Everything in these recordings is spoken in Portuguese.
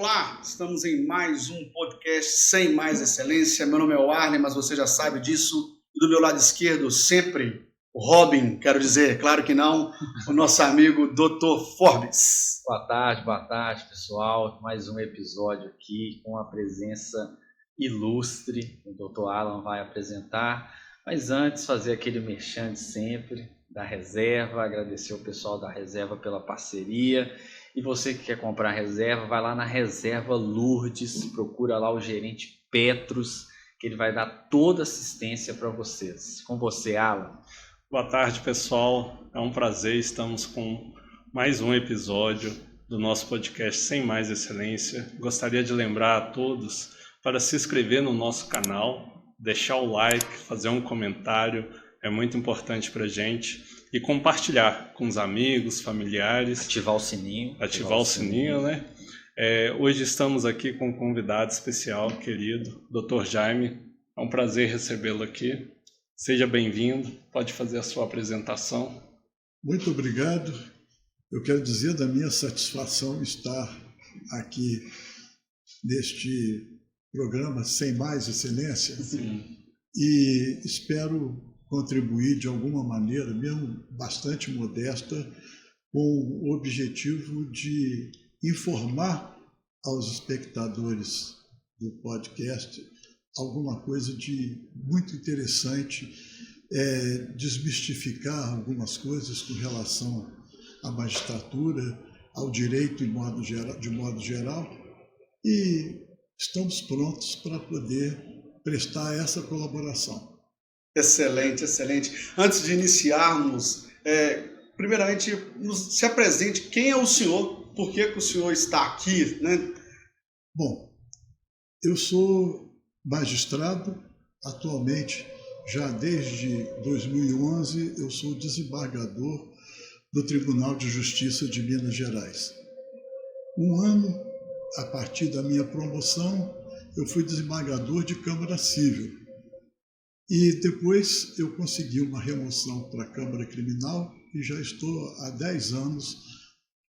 Olá, estamos em mais um podcast Sem Mais Excelência. Meu nome é Warner, mas você já sabe disso. Do meu lado esquerdo, sempre, o Robin, quero dizer, claro que não, o nosso amigo Dr. Forbes. Boa tarde, pessoal. Mais um episódio aqui com a presença ilustre. O Dr. Alan vai apresentar. Mas antes, fazer aquele merchan de sempre da Reserva, agradecer o pessoal da Reserva pela parceria. E você que quer comprar reserva, vai lá na Reserva Lourdes, procura lá o gerente Petros, que ele vai dar toda assistência para vocês. Com você, Alan. Boa tarde, pessoal. É um prazer, estamos com mais um episódio do nosso podcast Sem Mais Excelência. Gostaria de lembrar a todos para se inscrever no nosso canal, deixar o like, fazer um comentário, é muito importante para a gente, e compartilhar com os amigos, familiares. Ativar o sininho. Ativar o sininho, né? Hoje estamos aqui com um convidado especial, querido, Dr. Jaime. É um prazer recebê-lo aqui. Seja bem-vindo, pode fazer a sua apresentação. Muito obrigado. Eu quero dizer da minha satisfação estar aqui neste programa Sem Mais Excelência. Sim. E espero contribuir de alguma maneira, mesmo bastante modesta, com o objetivo de informar aos espectadores do podcast alguma coisa de muito interessante, desmistificar algumas coisas com relação à magistratura, ao direito de modo geral, e estamos prontos para poder prestar essa colaboração. Excelente, excelente. Antes de iniciarmos, primeiramente, se apresente. Quem é o senhor? Por que o senhor está aqui, né? Bom, eu sou magistrado, atualmente, já desde 2011, eu sou desembargador do Tribunal de Justiça de Minas Gerais. Um ano, a partir da minha promoção, eu fui desembargador de Câmara Civil. E depois eu consegui uma remoção para a Câmara Criminal e já estou há 10 anos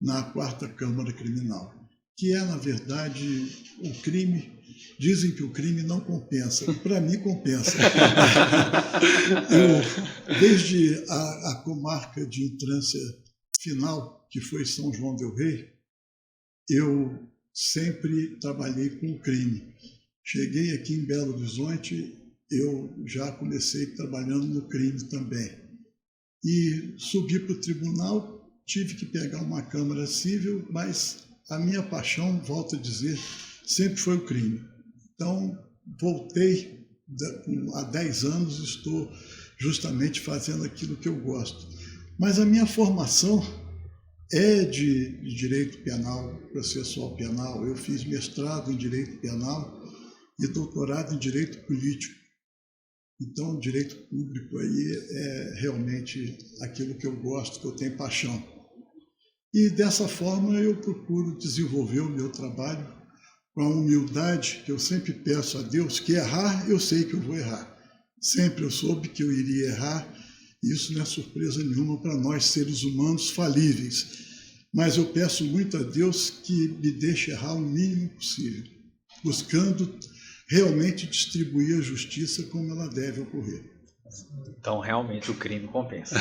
na 4ª Câmara Criminal, que é, na verdade, o crime. Dizem que o crime não compensa. Para mim, compensa. Desde a comarca de entrância final, que foi São João del Rei, eu sempre trabalhei com o crime. Cheguei aqui em Belo Horizonte, eu já comecei trabalhando no crime também. E subi para o tribunal, tive que pegar uma Câmara Civil, mas a minha paixão, volto a dizer, sempre foi o crime. Então, voltei há 10 anos, estou justamente fazendo aquilo que eu gosto. Mas a minha formação é de direito penal, processual penal. Eu fiz mestrado em direito penal e doutorado em direito político. Então, o direito público aí é realmente aquilo que eu gosto, que eu tenho paixão. E dessa forma eu procuro desenvolver o meu trabalho com a humildade que eu sempre peço a Deus, que errar, eu sei que eu vou errar. Sempre eu soube que eu iria errar, e isso não é surpresa nenhuma para nós, seres humanos falíveis. Mas eu peço muito a Deus que me deixe errar o mínimo possível, buscando realmente distribuir a justiça como ela deve ocorrer. Então, realmente, o crime compensa.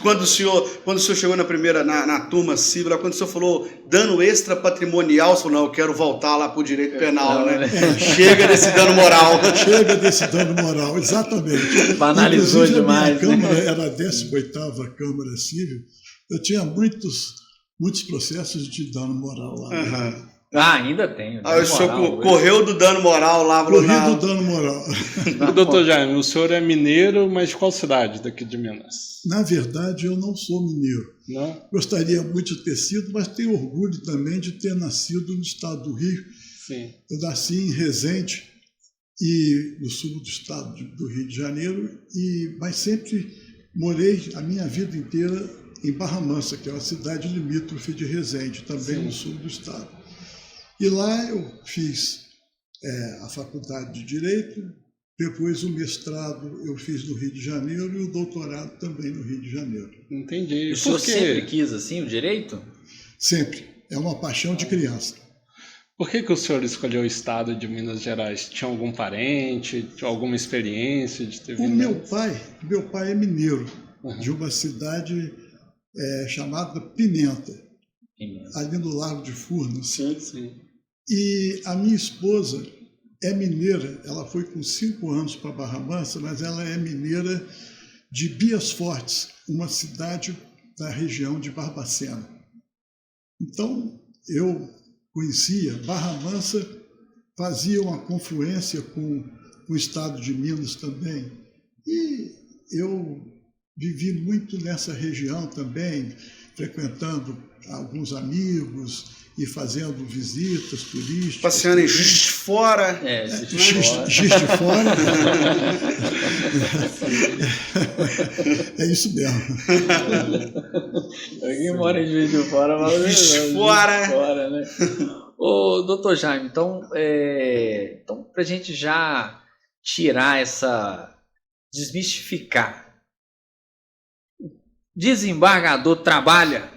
Quando o senhor chegou na turma civil, quando o senhor falou dano extra patrimonial, você falou, não, eu quero voltar lá para o direito penal, né? Chega desse dano moral. Chega desse dano moral, exatamente. Banalizou demais. A minha Câmara era a 18ª Câmara Civil, eu tinha muitos processos de dano moral lá. Uhum. Ainda tem. O senhor correu do dano moral lá. Corri do dano moral. Doutor Jaime, o senhor é mineiro, mas de qual cidade daqui de Minas? Na verdade, eu não sou mineiro. Não? Gostaria muito de ter sido, mas tenho orgulho também de ter nascido no estado do Rio. Sim. Eu nasci em Resende, e no sul do estado do Rio de Janeiro, mas sempre morei a minha vida inteira em Barra Mansa, que é uma cidade limítrofe de Resende, também no sul do estado. E lá eu fiz a faculdade de Direito, depois o mestrado eu fiz no Rio de Janeiro e o doutorado também no Rio de Janeiro. Entendi. O senhor sempre quis assim o direito? Sempre. É uma paixão de criança. Por que o senhor escolheu o estado de Minas Gerais? Tinha algum parente, tinha alguma experiência de ter vindo? Meu pai é mineiro, de uma cidade chamada Pimenta, ali no Largo de Furnas. Sim. E a minha esposa é mineira, ela foi com 5 anos para Barra Mansa, mas ela é mineira de Bias Fortes, uma cidade da região de Barbacena. Então, eu conhecia, Barra Mansa fazia uma confluência com o estado de Minas também. E eu vivi muito nessa região também, frequentando alguns amigos e fazendo visitas turísticas. Passeando em Juiz de Fora. Juiz de Fora. É isso mesmo. Alguém mora em Juiz de Fora, mas Juiz de Fora. Né? Ô, doutor Jaime, então para a gente já tirar desmistificar, desembargador trabalha?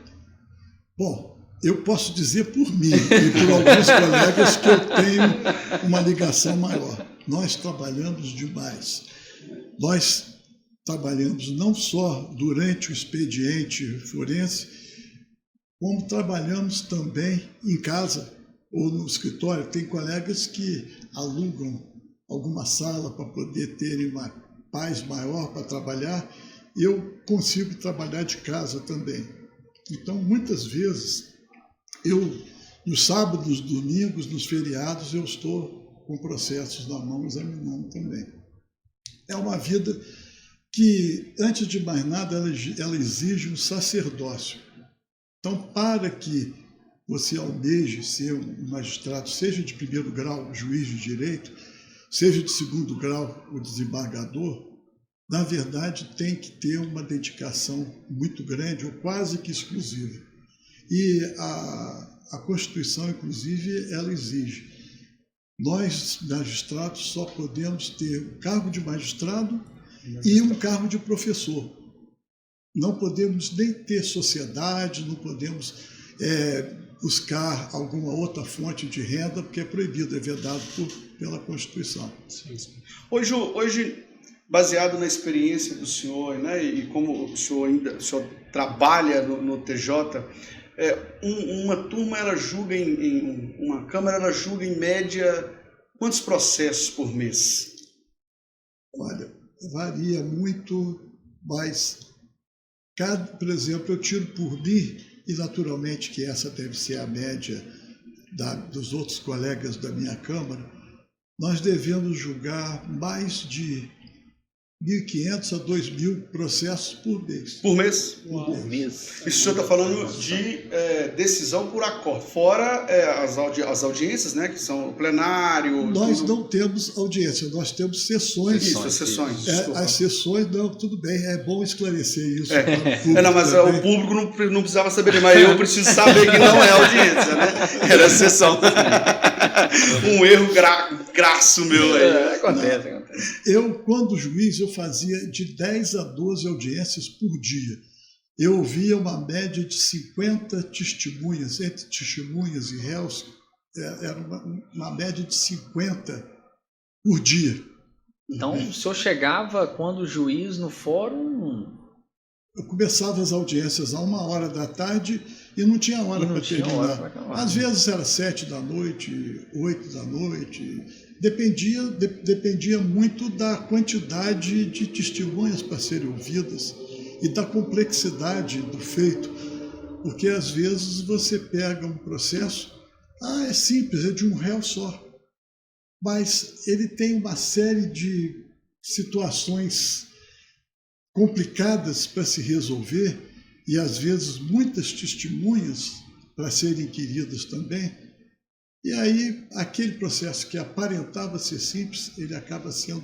Bom, eu posso dizer por mim e por alguns colegas que eu tenho uma ligação maior. Nós trabalhamos demais. Nós trabalhamos não só durante o expediente forense, como trabalhamos também em casa ou no escritório. Tem colegas que alugam alguma sala para poder terem uma paz maior para trabalhar. Eu consigo trabalhar de casa também. Então, muitas vezes, nos sábados, domingos, nos feriados, eu estou com processos na mão examinando também. É uma vida que, antes de mais nada, ela exige um sacerdócio. Então, para que você almeje ser um magistrado, seja de primeiro grau, juiz de direito, seja de segundo grau, o desembargador, na verdade, tem que ter uma dedicação muito grande, ou quase que exclusiva. E a Constituição, inclusive, ela exige. Nós, magistrados, só podemos ter o cargo de magistrado e um cargo de professor. Não podemos nem ter sociedade, não podemos buscar alguma outra fonte de renda, porque é proibido, é vedado pela Constituição. Hoje, baseado na experiência do senhor, né, e como o senhor trabalha no TJ, uma turma ela julga uma câmara ela julga em média quantos processos por mês? Olha, varia muito, mas por exemplo, eu tiro por mim, e naturalmente que essa deve ser a média dos outros colegas da minha câmara, nós devemos julgar mais de 1.500 a 2.000 processos por mês. Por mês? Por mês. Isso o senhor está falando de decisão por acordo, fora as audiências, né, que são o plenário... Nós não temos audiência, nós temos sessões. Isso, as sessões. As sessões, não, tudo bem, é bom esclarecer isso. Não, mas o público não precisava saber, mas eu preciso saber que não é audiência, né? Era sessão. Um erro graço meu aí. Acontece. Eu, quando juiz, eu fazia de 10 a 12 audiências por dia. Eu ouvia uma média de 50 testemunhas, entre testemunhas e réus, era uma média de 50 por dia. Então, o senhor chegava quando o juiz no fórum... Eu começava as audiências a 1h da tarde e não tinha hora para terminar. Às vezes era 7 da noite, 8 da noite. Dependia muito da quantidade de testemunhas para serem ouvidas e da complexidade do feito. Porque às vezes você pega um processo, é simples, é de um réu só. Mas ele tem uma série de situações complicadas para se resolver e, às vezes, muitas testemunhas para serem inquiridas também. E aí, aquele processo que aparentava ser simples, ele acaba sendo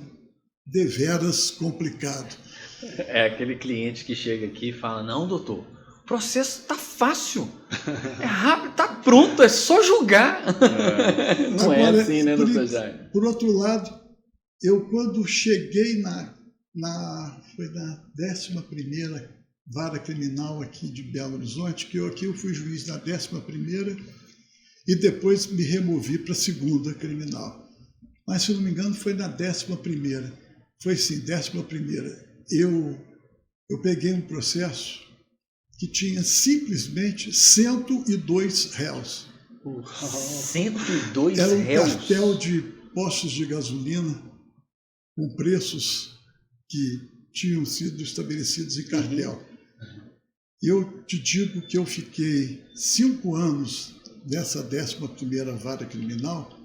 deveras complicado. É aquele cliente que chega aqui e fala, não, doutor, o processo está fácil, é rápido, está pronto, é só julgar. Não agora, é assim, né, doutor Jaime? Por outro lado, eu quando cheguei foi na vara criminal aqui de Belo Horizonte, que eu fui juiz na 11ª e depois me removi para a 2ª criminal. Mas, se não me engano, foi na 11ª. Foi sim, 11ª. Eu peguei um processo que tinha simplesmente 102 réus. 102 Era um réus? cartel de postos de gasolina com preços que tinham sido estabelecidos em cartel. Eu te digo que eu fiquei 5 anos nessa 11ª vara criminal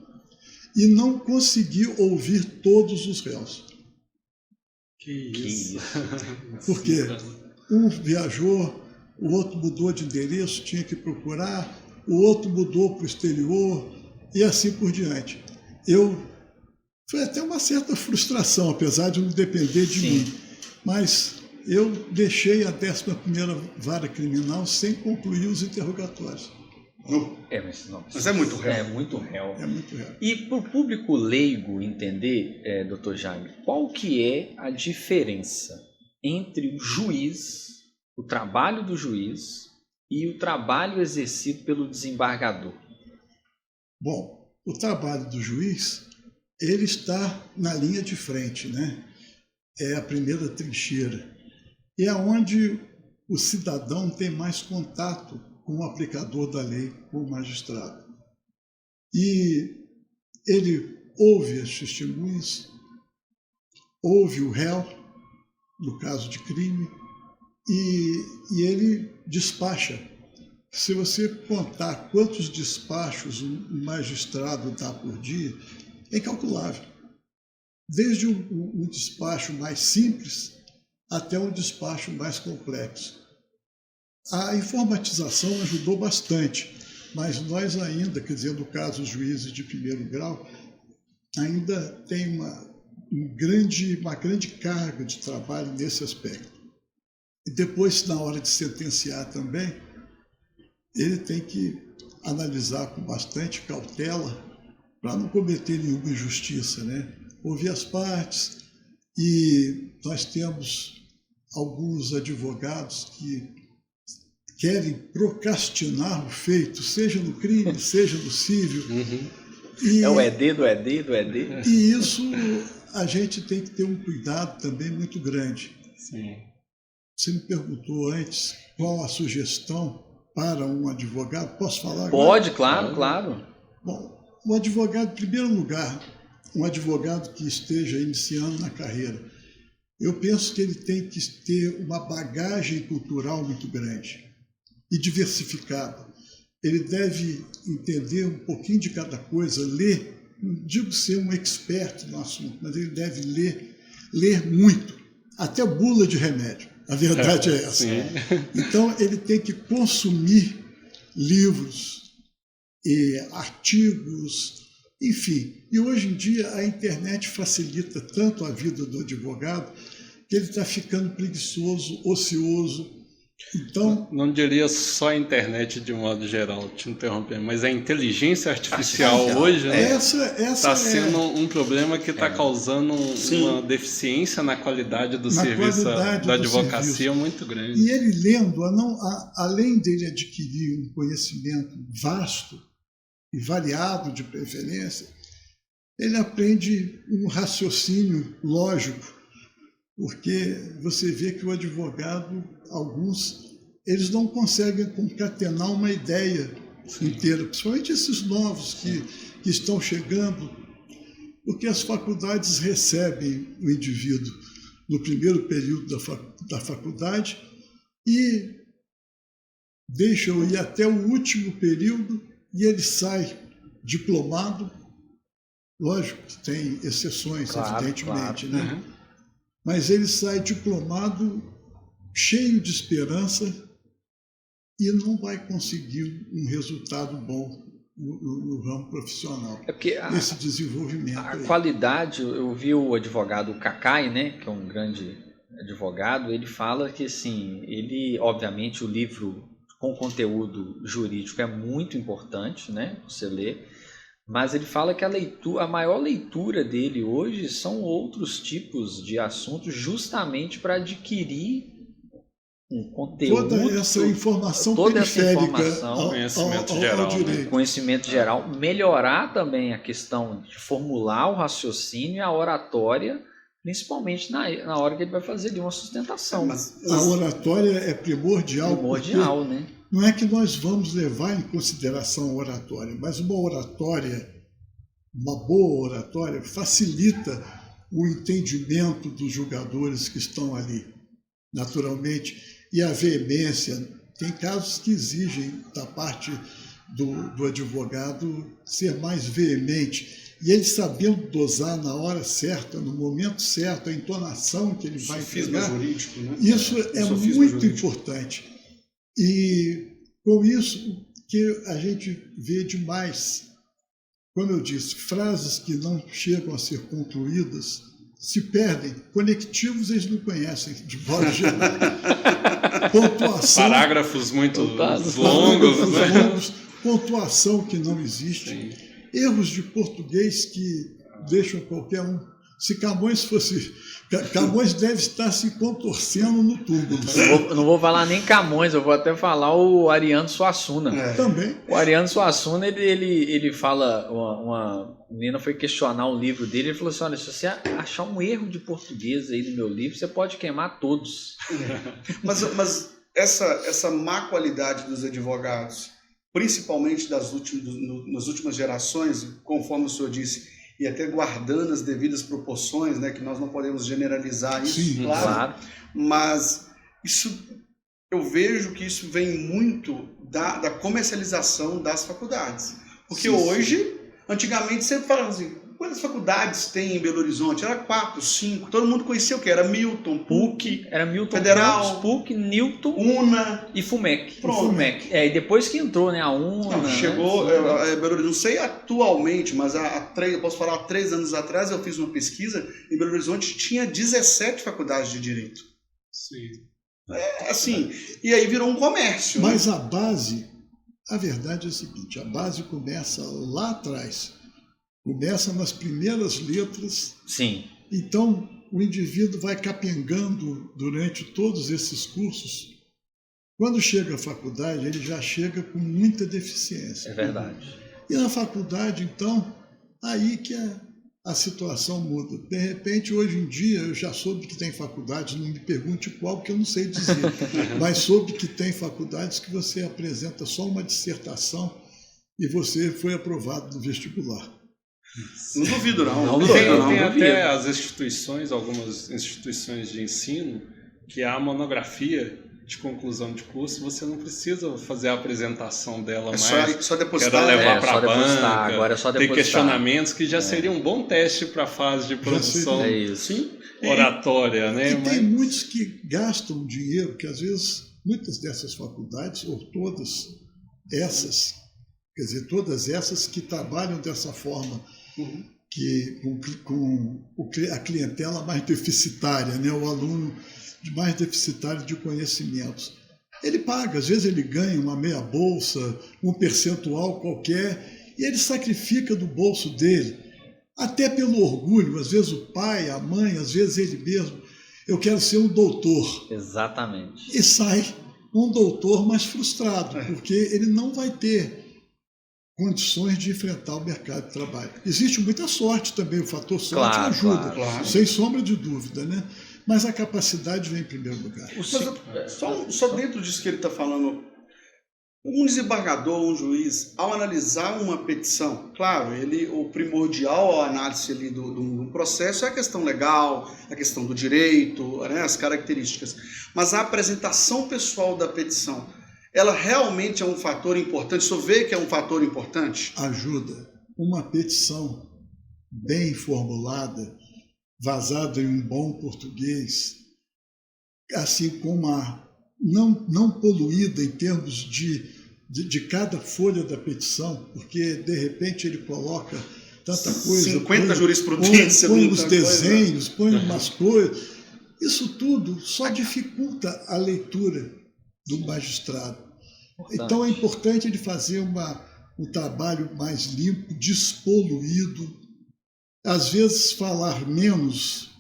e não consegui ouvir todos os réus. Que isso. Porque um viajou, o outro mudou de endereço, tinha que procurar, o outro mudou para o exterior e assim por diante. Foi até uma certa frustração, apesar de não depender de mim. Mas eu deixei a 11ª vara criminal sem concluir os interrogatórios. Mas é muito réu. É muito réu. É muito réu. E para o público leigo entender, doutor Jaime, qual que é a diferença entre o juiz, o trabalho do juiz e o trabalho exercido pelo desembargador? Bom, o trabalho do juiz, ele está na linha de frente, né? É a primeira trincheira. E é onde o cidadão tem mais contato com o aplicador da lei, com o magistrado. E ele ouve as testemunhas, ouve o réu, no caso de crime, e ele despacha. Se você contar quantos despachos um magistrado dá por dia, é incalculável. Desde um despacho mais simples até um despacho mais complexo. A informatização ajudou bastante, mas nós ainda, quer dizer, no caso dos juízes de primeiro grau, ainda tem uma grande carga de trabalho nesse aspecto. E depois, na hora de sentenciar também, ele tem que analisar com bastante cautela para não cometer nenhuma injustiça, né? Ouvir as partes, e nós temos alguns advogados que querem procrastinar o feito, seja no crime, seja no civil. É o ED do ED do ED. E isso a gente tem que ter um cuidado também muito grande. Sim. Você me perguntou antes qual a sugestão para um advogado. Posso falar agora? Pode, claro. Bom, um advogado, em primeiro lugar, um advogado que esteja iniciando na carreira, eu penso que ele tem que ter uma bagagem cultural muito grande e diversificada. Ele deve entender um pouquinho de cada coisa, ler, não digo ser um expert no assunto, mas ele deve ler muito, até bula de remédio. A verdade é essa. Então, ele tem que consumir livros, artigos, enfim. E hoje em dia a internet facilita tanto a vida do advogado que ele está ficando preguiçoso, ocioso. Então, não diria só a internet de modo geral, te interrompendo, mas a inteligência artificial hoje está sendo um problema que está causando uma deficiência na qualidade do serviço da advocacia muito grande. E ele lendo, além dele adquirir um conhecimento vasto e variado de preferência, ele aprende um raciocínio lógico, porque você vê que o advogado, alguns, eles não conseguem concatenar uma ideia inteira, principalmente esses novos que estão chegando, porque as faculdades recebem o indivíduo no primeiro período da faculdade e deixam ir até o último período e ele sai diplomado. Lógico que tem exceções, evidentemente, né? Mas ele sai diplomado, cheio de esperança, e não vai conseguir um resultado bom no ramo profissional. É porque esse desenvolvimento. A qualidade, eu vi o advogado Cacai, né, que é um grande advogado, ele fala que, assim, obviamente, o livro com conteúdo jurídico é muito importante, né, você ler, mas ele fala que a maior leitura dele hoje são outros tipos de assuntos, justamente para adquirir um conteúdo, toda essa informação periférica ao direito. Conhecimento geral, melhorar também a questão de formular o raciocínio e a oratória, principalmente na hora que ele vai fazer de uma sustentação. A oratória é primordial. Primordial, né? Não é que nós vamos levar em consideração a oratória, mas uma boa oratória facilita o entendimento dos jogadores que estão ali, naturalmente, e a veemência. Tem casos que exigem da parte do advogado ser mais veemente, e ele sabendo dosar na hora certa, no momento certo, a entonação que ele vai entregar, jurídico, né? Isso é muito importante. E com isso que a gente vê demais, como eu disse, frases que não chegam a ser concluídas se perdem. Conectivos eles não conhecem, de modo geral. Pontuação. Parágrafos muito longos, pontuação que não existe. Sim. Erros de português que deixam qualquer um. Se Camões fosse... Camões deve estar se contorcendo no túmulo. Não vou falar nem Camões, eu vou até falar o Ariano Suassuna. Também. O Ariano Suassuna, ele fala, uma menina foi questionar um livro dele, ele falou assim, olha, se você achar um erro de português aí no meu livro, você pode queimar todos. Mas essa má qualidade dos advogados, principalmente nas últimas gerações, conforme o senhor disse, e até guardando as devidas proporções, né, que nós não podemos generalizar isso, sim, claro, mas isso, eu vejo que isso vem muito da comercialização das faculdades. Porque hoje, antigamente, sempre falava assim, quantas faculdades tem em Belo Horizonte? Era 4, 5, todo mundo conhecia o que? Era Milton, PUC, era Milton, Federal, PUC, Newton, UNA e FUMEC. Pronto. E depois que entrou, né, a UNA... Não, chegou, Belo Horizonte, não sei atualmente, mas eu posso falar, há 3 anos atrás eu fiz uma pesquisa, em Belo Horizonte tinha 17 faculdades de Direito. Sim. Assim, e aí virou um comércio. Mas a base, a verdade é a seguinte, a base começa lá atrás. Começa nas primeiras letras. Sim. Então, o indivíduo vai capengando durante todos esses cursos. Quando chega à faculdade, ele já chega com muita deficiência. É verdade. E na faculdade, então, aí que a situação muda. De repente, hoje em dia, eu já soube que tem faculdades, não me pergunte qual, porque eu não sei dizer, mas soube que tem faculdades que você apresenta só uma dissertação e você foi aprovado no vestibular. Não duvido, não. Tem até as instituições, algumas instituições de ensino, que a monografia de conclusão de curso, você não precisa fazer a apresentação dela mais. Só depositar. Era levar para a banca, agora é só depositar. ter questionamentos que já seria um bom teste para a fase de produção oratória. Né? Tem muitos que gastam dinheiro, que às vezes, muitas dessas faculdades, ou todas essas, quer dizer, todas essas que trabalham dessa forma, que com a clientela mais deficitária, né? O aluno mais deficitário de conhecimentos. Ele paga, às vezes ele ganha uma meia bolsa, um percentual qualquer, e ele sacrifica do bolso dele, até pelo orgulho, às vezes o pai, a mãe, às vezes ele mesmo, eu quero ser um doutor. Exatamente. E sai um doutor mais frustrado, porque ele não vai ter condições de enfrentar o mercado de trabalho. Existe muita sorte também, o fator sorte ajuda, claro. Sem sombra de dúvida, né? Mas a capacidade vem em primeiro lugar. Só dentro disso que ele está falando, um desembargador, um juiz, ao analisar uma petição, claro, o primordial à análise ali do processo é a questão legal, a questão do direito, né, as características, mas a apresentação pessoal da petição, ela realmente é um fator importante? O senhor vê que é um fator importante? Ajuda. Uma petição bem formulada, vazada em um bom português, assim como não poluída em termos de cada folha da petição, porque de repente ele coloca tanta coisa. 50 jurisprudências. Põe os desenhos, põe umas coisas. Isso tudo só dificulta a leitura do magistrado. Então é importante ele fazer um trabalho mais limpo, despoluído, às vezes falar menos,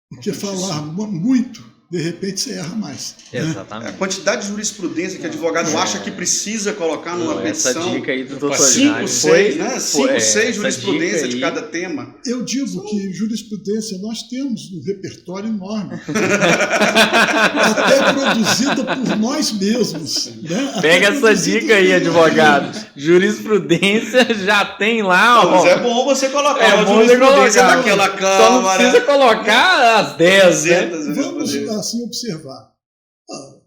porque falar muito de repente você erra mais. Exatamente. A quantidade de jurisprudência que advogado acha que precisa colocar numa petição. Essa dica aí do Dr. 5, 6, né? 5, 6 jurisprudência aí de cada tema. Eu digo que jurisprudência nós temos um repertório enorme. Até produzida por nós mesmos. Né? Pega essa dica aí, advogado. Jurisprudência já tem lá. Não, mas é bom você colocar É a bom jurisprudência colocar. daquela Só Câmara. não precisa colocar as 10, né? Vamos assim observar.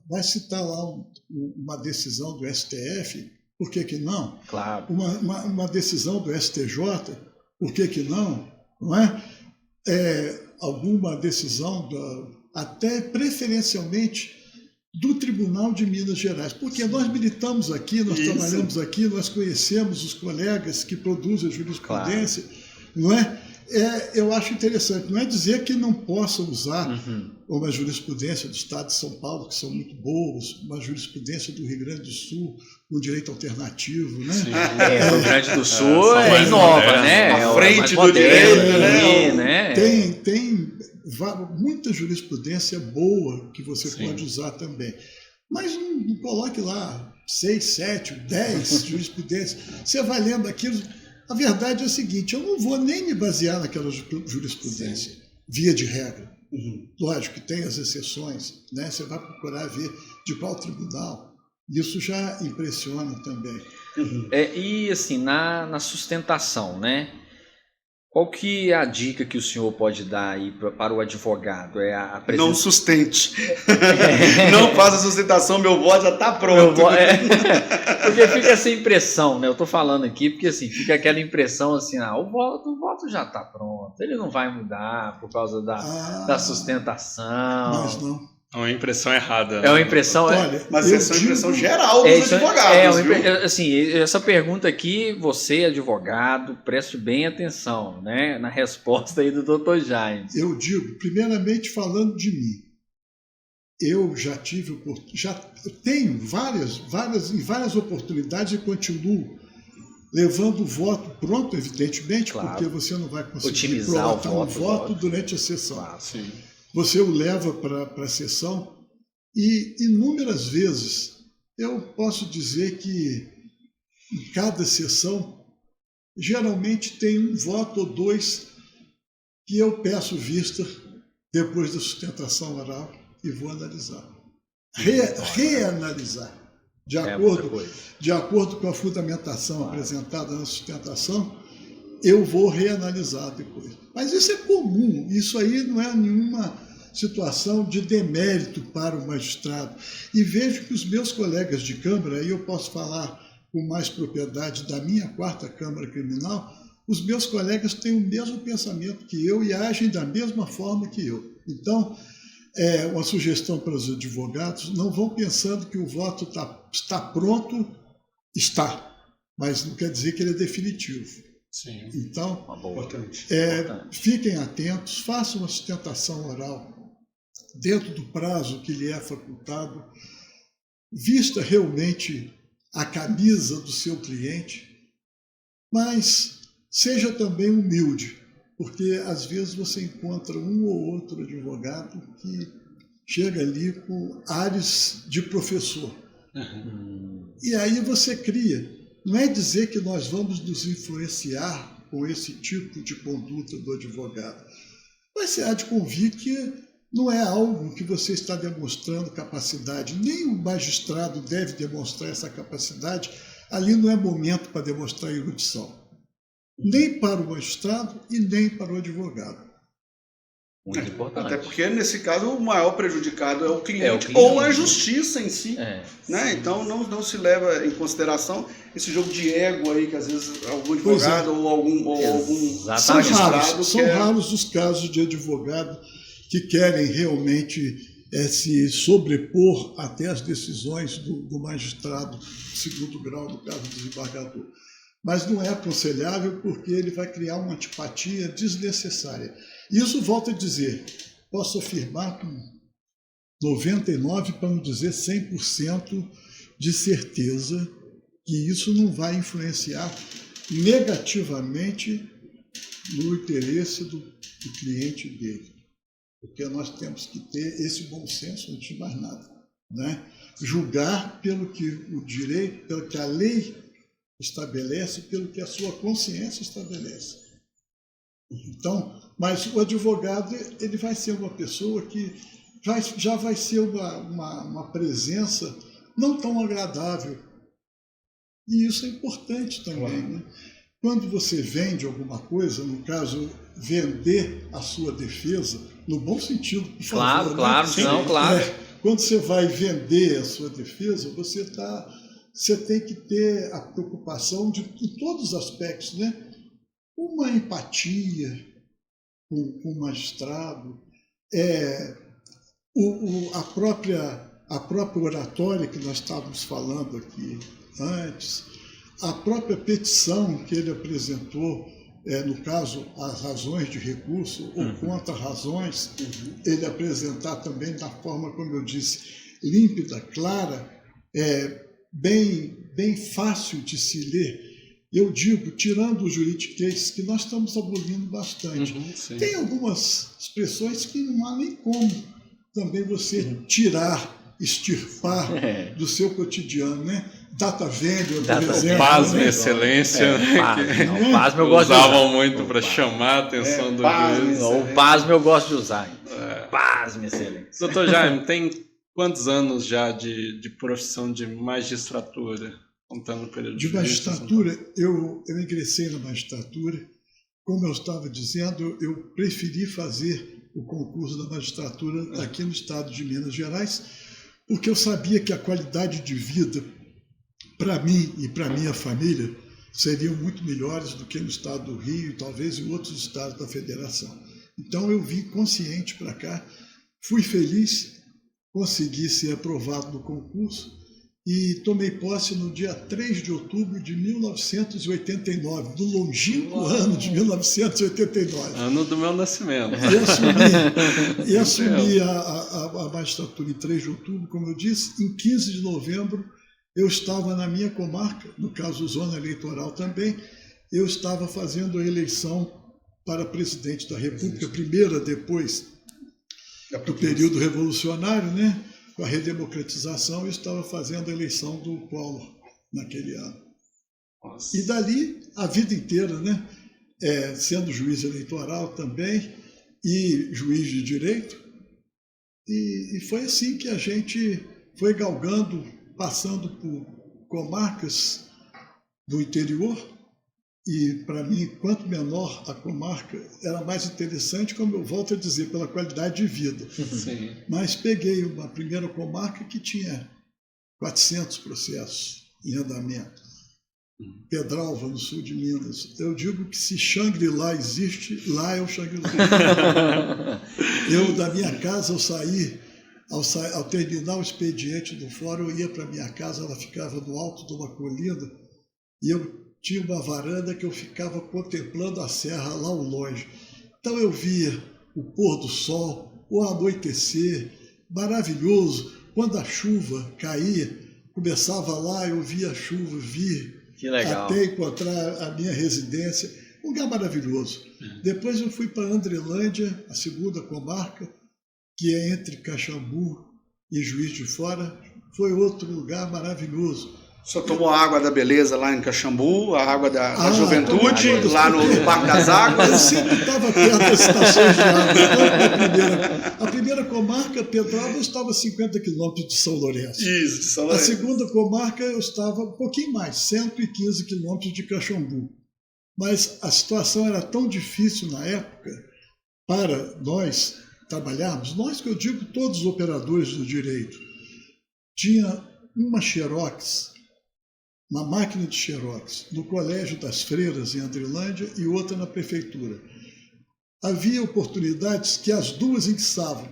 Vai citar lá uma decisão do STF, por que não? Claro. Uma decisão do STJ, por que não? Não é? Alguma decisão, até preferencialmente, do Tribunal de Minas Gerais. Porque nós militamos aqui, nós trabalhamos aqui, nós conhecemos os colegas que produzem a jurisprudência, não é? Eu acho interessante. Não é dizer que não possa usar uma jurisprudência do Estado de São Paulo, que são muito boas, uma jurisprudência do Rio Grande do Sul, no direito alternativo, né? O Rio Grande do Sul inova, né? À frente do direito, né? Tem muita jurisprudência boa que você pode usar também. Mas não coloque lá 6, 7, 10 jurisprudências. Você vai lendo aquilo. A verdade é o seguinte, eu não vou nem me basear naquela jurisprudência, via de regra. Lógico que tem as exceções, né? Você vai procurar ver de qual tribunal. Isso já impressiona também. E assim, na sustentação, né? Qual que é a dica que o senhor pode dar aí para o advogado? Não sustente. Não faça sustentação, meu voto já está pronto. Porque fica essa impressão, né? Eu estou falando aqui porque assim, fica aquela impressão assim, o voto já está pronto, ele não vai mudar por causa da sustentação. Mas não. É uma impressão errada. É uma impressão... Olha, mas essa é uma impressão geral dos advogados, viu? Assim, essa pergunta aqui, você, advogado, preste bem atenção, né? Na resposta aí do Dr. Jaime. Eu digo, primeiramente falando de mim, eu já tenho várias oportunidades e continuo levando o voto pronto, evidentemente, porque você não vai conseguir prolatar um voto durante a sessão. Claro, sim. Você o leva para a sessão e inúmeras vezes eu posso dizer que em cada sessão geralmente tem um voto ou dois que eu peço vista depois da sustentação oral e vou analisar. Reanalisar. De acordo com a fundamentação apresentada na sustentação, eu vou reanalisar depois. Mas isso é comum, isso aí não é nenhuma situação de demérito para o magistrado. E vejo que os meus colegas de Câmara, aí eu posso falar com mais propriedade da minha 4ª Câmara Criminal, os meus colegas têm o mesmo pensamento que eu e agem da mesma forma que eu. Então, uma sugestão para os advogados, não vão pensando que o voto está pronto, mas não quer dizer que ele é definitivo. Sim. Então, importante. Fiquem atentos, façam uma sustentação oral dentro do prazo que lhe é facultado, vista realmente a camisa do seu cliente, mas seja também humilde, porque às vezes você encontra um ou outro advogado que chega ali com ares de professor. E aí você cria. Não é dizer que nós vamos nos influenciar com esse tipo de conduta do advogado, mas você há de convir que não é algo que você está demonstrando capacidade, nem o magistrado deve demonstrar essa capacidade, ali não é momento para demonstrar erudição, nem para o magistrado e nem para o advogado. Muito importante. Até porque, nesse caso, o maior prejudicado é o cliente ou a justiça em si. Né? Então, não se leva em consideração esse jogo de ego aí, que às vezes algum advogado ou algum magistrado... São raros os casos de advogado que querem realmente se sobrepor até as decisões do magistrado de segundo grau, no caso do desembargador. Mas não é aconselhável porque ele vai criar uma antipatia desnecessária. Isso, volto a dizer, posso afirmar com 99%, para não dizer 100% de certeza, que isso não vai influenciar negativamente no interesse do cliente dele. porque nós temos que ter esse bom senso antes de mais nada, né? Julgar pelo que o direito, pelo que a lei estabelece, pelo que a sua consciência estabelece. Então, mas o advogado, ele vai ser uma pessoa que já vai ser uma presença não tão agradável. E isso é importante também, né? Quando você vende alguma coisa, no caso, vender a sua defesa, no bom sentido, por favor. Claro, né? não, claro. Quando você vai vender a sua defesa, você tem que ter a preocupação de todos os aspectos, né? Uma empatia com o magistrado, a própria oratória que nós estávamos falando aqui antes, a própria petição que ele apresentou, no caso, as razões de recurso ou contra-razões, ele apresentar também da forma, como eu disse, límpida, clara, bem fácil de se ler. Eu digo, tirando o juridiquês, que nós estamos abolindo bastante. Tem algumas expressões que não há nem como também você tirar, extirpar do seu cotidiano, né? Data velha, por exemplo. Pasme, né? excelência. Pasme eu gosto de usar. Usavam muito para chamar a atenção do juiz. O pasme eu gosto de usar. Pasme, excelência. Doutor Jaime, tem quantos anos já de profissão de magistratura? Contando o período de magistratura, eu ingressei na magistratura. Como eu estava dizendo, eu preferi fazer o concurso da magistratura aqui no estado de Minas Gerais, porque eu sabia que a qualidade de vida para mim e para minha família seriam muito melhores do que no estado do Rio e talvez em outros estados da federação. Então eu vim consciente para cá, fui feliz, consegui ser aprovado no concurso e tomei posse no dia 3 de outubro de 1989, do longínquo ano de 1989. Ano do meu nascimento. E assumi a magistratura em 3 de outubro, como eu disse. Em 15 de novembro, eu estava na minha comarca, no caso zona eleitoral também, eu estava fazendo a eleição para presidente da República, primeira depois do período revolucionário, né? Com a redemocratização, eu estava fazendo a eleição do Collor naquele ano. Nossa. E dali, a vida inteira, né? Sendo juiz eleitoral também e juiz de direito. E foi assim que a gente foi galgando, passando por comarcas do interior. E, para mim, quanto menor a comarca, era mais interessante, como eu volto a dizer, pela qualidade de vida. Sim. Mas peguei uma primeira comarca que tinha 400 processos em andamento. Pedralva, no sul de Minas. Eu digo que se Xangri-Lá existe, lá é o Xangri-Lá. Da minha casa, ao terminar o expediente do fórum, eu ia para minha casa, ela ficava no alto de uma colina, e eu tinha uma varanda que eu ficava contemplando a serra lá ao longe. Então eu via o pôr do sol, o anoitecer, maravilhoso. Quando a chuva caía, começava lá, eu via a chuva vir até encontrar a minha residência. Um lugar maravilhoso. Depois eu fui para Andrelândia, a segunda comarca, que é entre Caxambu e Juiz de Fora. Foi outro lugar maravilhoso. O senhor tomou a água da beleza lá em Caxambu, a água da juventude, lá no Parque das Águas? Eu sempre estava perto das estações de água. A primeira comarca, Pedralva, eu estava a 50 quilômetros de São Lourenço. Isso, de São Lourenço. A segunda comarca, eu estava um pouquinho mais, 115 quilômetros de Caxambu. Mas a situação era tão difícil na época para nós trabalharmos, nós que eu digo todos os operadores do direito, tinha uma Xerox, uma máquina de Xerox, no Colégio das Freiras, em Andrelândia, e outra na prefeitura. Havia oportunidades que as duas estavam.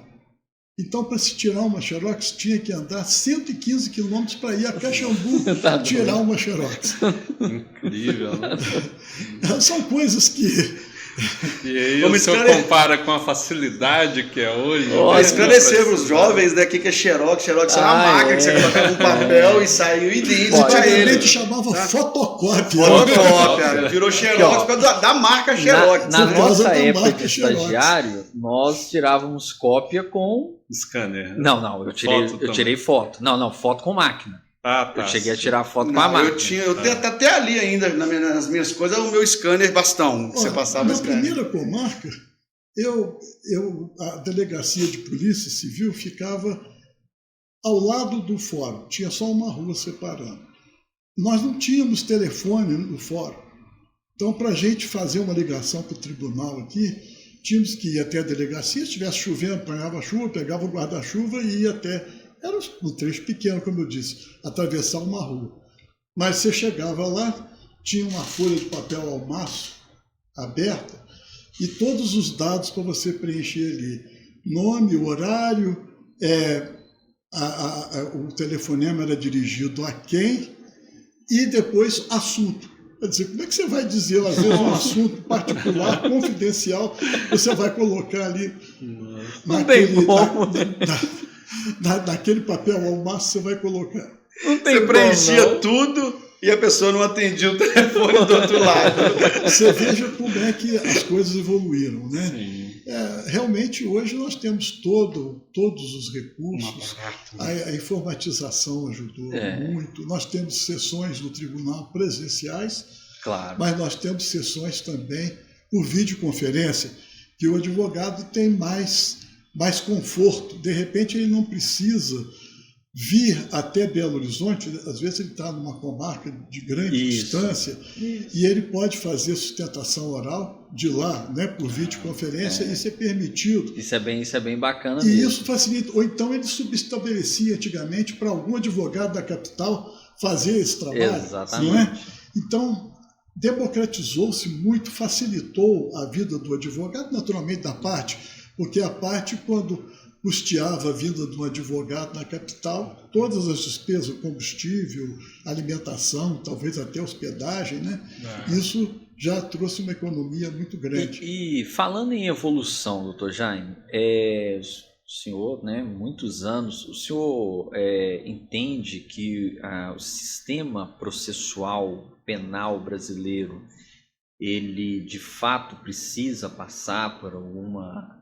Então, para se tirar uma Xerox, tinha que andar 115 quilômetros para ir a Caxambu tirar uma Xerox. Incrível, né? São coisas que... E aí o senhor compara com a facilidade que é hoje. Esclarecer para os jovens, né, que é Xerox. Xerox era uma máquina que você colocava um papel e saiu idêntico a ele. Antigamente chamava fotocópia. Fotocópia. Virou Xerox por causa da marca Xerox. Na nossa época de estagiário, nós tirávamos cópia com... Scanner. Não, eu tirei foto. Não, foto com máquina. Tá. Eu cheguei a tirar foto com a máquina. Eu tenho até ali ainda, nas minhas coisas, o meu scanner bastão. Você passava na primeira comarca, a delegacia de polícia civil ficava ao lado do fórum. Tinha só uma rua separando. Nós não tínhamos telefone no fórum. Então, para a gente fazer uma ligação para o tribunal aqui, tínhamos que ir até a delegacia. Se estivesse chovendo, apanhava chuva, pegava o guarda-chuva e ia até... Era um trecho pequeno, como eu disse, atravessar uma rua. Mas você chegava lá, tinha uma folha de papel ao maço aberta e todos os dados para você preencher ali. Nome, horário, o telefonema era dirigido a quem e depois assunto. Quer dizer, como é que você vai dizer, às vezes, um assunto particular, confidencial, você vai colocar ali naquele papel ao maço, você vai colocar. Você preenchia tudo e a pessoa não atendia o telefone do outro lado. Você veja como é que as coisas evoluíram, né? Sim. Realmente, hoje nós temos todos os recursos. A informatização ajudou muito. Nós temos sessões no tribunal presenciais, claro, mas nós temos sessões também por videoconferência, que o advogado tem mais conforto. De repente, ele não precisa vir até Belo Horizonte, às vezes ele está numa comarca de grande distância, e ele pode fazer sustentação oral de lá, né, por videoconferência, isso é permitido. Isso é bem bacana e mesmo. Isso facilita. Ou então ele subestabelecia antigamente para algum advogado da capital fazer esse trabalho. Exatamente. Não é? Então, democratizou-se muito, facilitou a vida do advogado, naturalmente da parte, porque a parte, quando custeava a vinda de um advogado na capital, todas as despesas, combustível, alimentação, talvez até hospedagem, né? Isso já trouxe uma economia muito grande. E falando em evolução, doutor Jaime, o senhor, né, muitos anos, o senhor entende que o sistema processual penal brasileiro, ele de fato precisa passar por alguma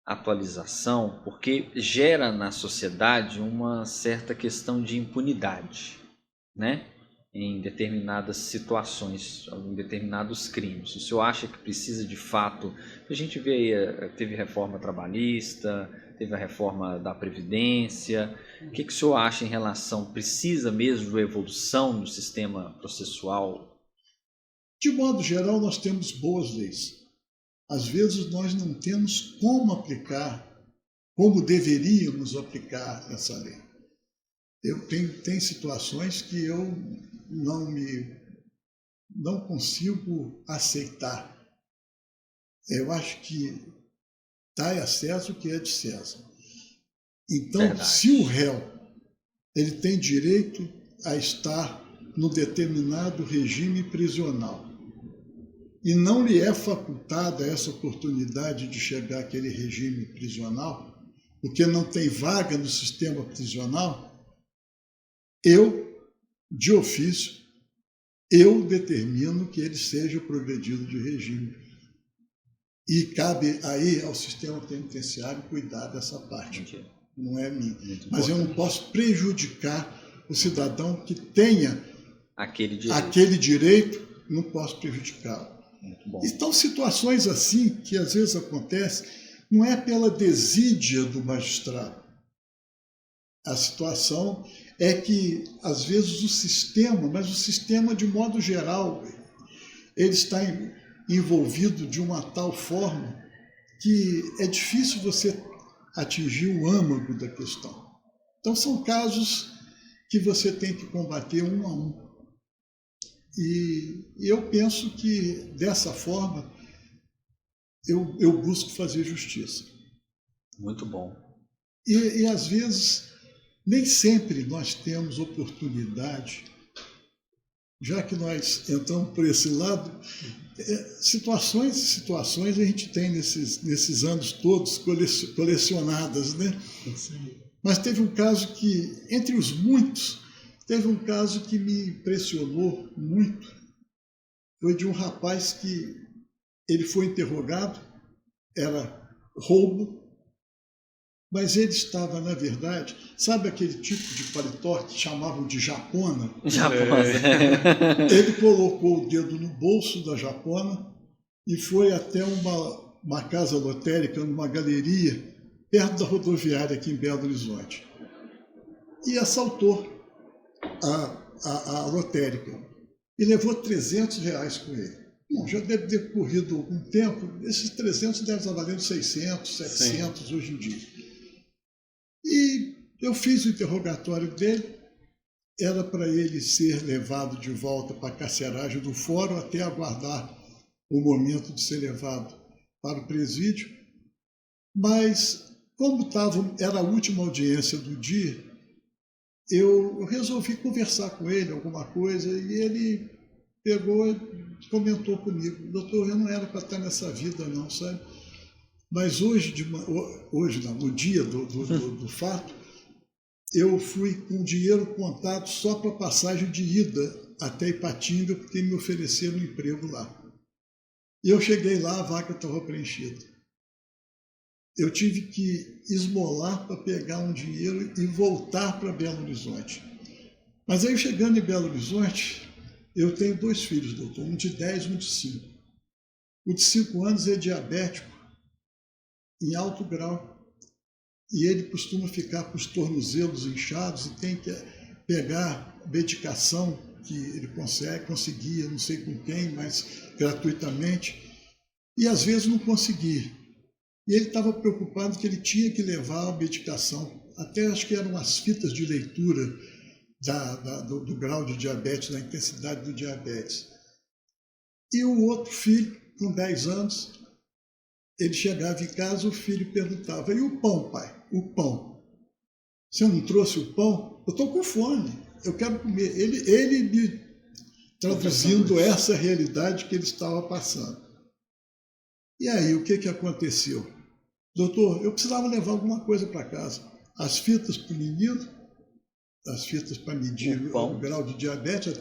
atualização, porque gera na sociedade uma certa questão de impunidade, né? Em determinadas situações, em determinados crimes. O senhor acha que precisa de fato... A gente vê aí, teve reforma trabalhista, teve a reforma da Previdência. O que o senhor acha em relação... Precisa mesmo de evolução no sistema processual? De modo geral, nós temos boas leis. Às vezes nós não temos como aplicar, como deveríamos aplicar essa lei. Tem situações que eu não consigo aceitar. Eu acho que dai a César o que é de César. Então, verdade, se o réu ele tem direito a estar no determinado regime prisional, e não lhe é facultada essa oportunidade de chegar àquele regime prisional, porque não tem vaga no sistema prisional, de ofício, eu determino que ele seja progredido de regime. E cabe aí ao sistema penitenciário cuidar dessa parte. Não é minha. Mas eu não posso prejudicar o cidadão que tenha aquele direito, não posso prejudicá-lo. Então, situações assim, que às vezes acontecem, não é pela desídia do magistrado. A situação é que, às vezes, o sistema, de modo geral, ele está envolvido de uma tal forma que é difícil você atingir o âmago da questão. Então, são casos que você tem que combater um a um. E eu penso que, dessa forma, eu busco fazer justiça. Muito bom. E às vezes, nem sempre nós temos oportunidade, já que nós entramos por esse lado, situações a gente tem nesses anos todos colecionadas, né? Sim. Mas teve um caso que, entre os muitos, teve um caso que me impressionou muito. Foi de um rapaz que ele foi interrogado, era roubo, mas ele estava, na verdade, sabe aquele tipo de paletó que chamavam de japona? Japona. Ele colocou o dedo no bolso da japona e foi até uma casa lotérica, numa galeria, perto da rodoviária aqui em Belo Horizonte. E assaltou a lotérica. E levou R$300 com ele. Bom, já deve ter corrido algum tempo, esses 300 devem estar valendo 600, 700 Sim. hoje em dia. E eu fiz o interrogatório dele, era para ele ser levado de volta para a carceragem do fórum até aguardar o momento de ser levado para o presídio. Mas, como era a última audiência do dia, eu resolvi conversar com ele alguma coisa e ele pegou e comentou comigo: doutor, eu não era para estar nessa vida não, sabe? Mas no dia do fato, eu fui com dinheiro contado só para passagem de ida até Ipatinga, porque me ofereceram um emprego lá. E eu cheguei lá, a vaga estava preenchida. Eu tive que esmolar para pegar um dinheiro e voltar para Belo Horizonte. Mas aí, chegando em Belo Horizonte, eu tenho 2 filhos, doutor, um de 10 e um de 5. O de 5 anos é diabético, em alto grau, e ele costuma ficar com os tornozelos inchados e tem que pegar medicação que ele conseguia, não sei com quem, mas gratuitamente, e às vezes não conseguia. E ele estava preocupado que ele tinha que levar a medicação, até acho que eram as fitas de leitura do grau de diabetes, da intensidade do diabetes. E o outro filho, com 10 anos, ele chegava em casa, o filho perguntava: e o pão, pai? O pão. Você não trouxe o pão? Eu estou com fome, eu quero comer. Ele me traduzindo essa realidade que ele estava passando. E aí, o que aconteceu? Doutor, eu precisava levar alguma coisa para casa. As fitas para o menino, as fitas para medir o grau de diabetes,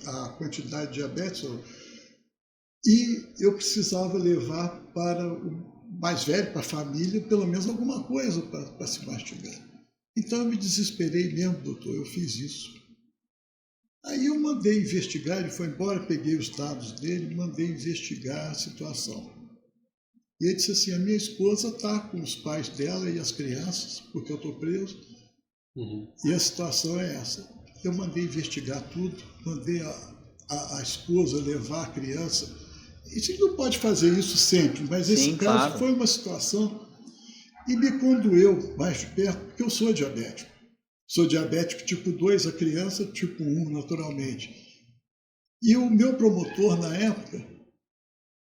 a quantidade de diabetes, e eu precisava levar para o mais velho, para a família, pelo menos alguma coisa para se mastigar. Então eu me desesperei mesmo, doutor, eu fiz isso. Aí eu mandei investigar, ele foi embora, peguei os dados dele, mandei investigar a situação. E ele disse assim: a minha esposa está com os pais dela e as crianças, porque eu estou preso, e a situação é essa. Eu mandei investigar tudo, mandei a esposa levar a criança. E você não pode fazer isso sempre, mas esse caso foi uma situação e me condoeu mais de perto, porque eu sou diabético. Sou diabético tipo 2, a criança tipo 1, naturalmente. E o meu promotor, na época,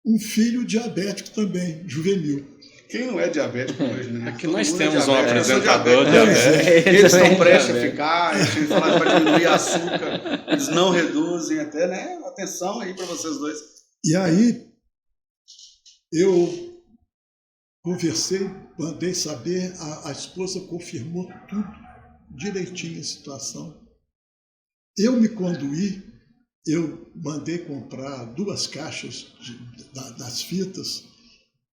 um filho diabético também, juvenil. Quem não é diabético hoje, né? Aqui nós temos um apresentador diabético. Eles estão prestes a ficar, a gente fala para diminuir açúcar, eles não reduzem até, né? Atenção aí para vocês dois. E aí, eu conversei, mandei saber, a esposa confirmou tudo, direitinho a situação. Eu me conduí, eu mandei comprar 2 caixas das fitas,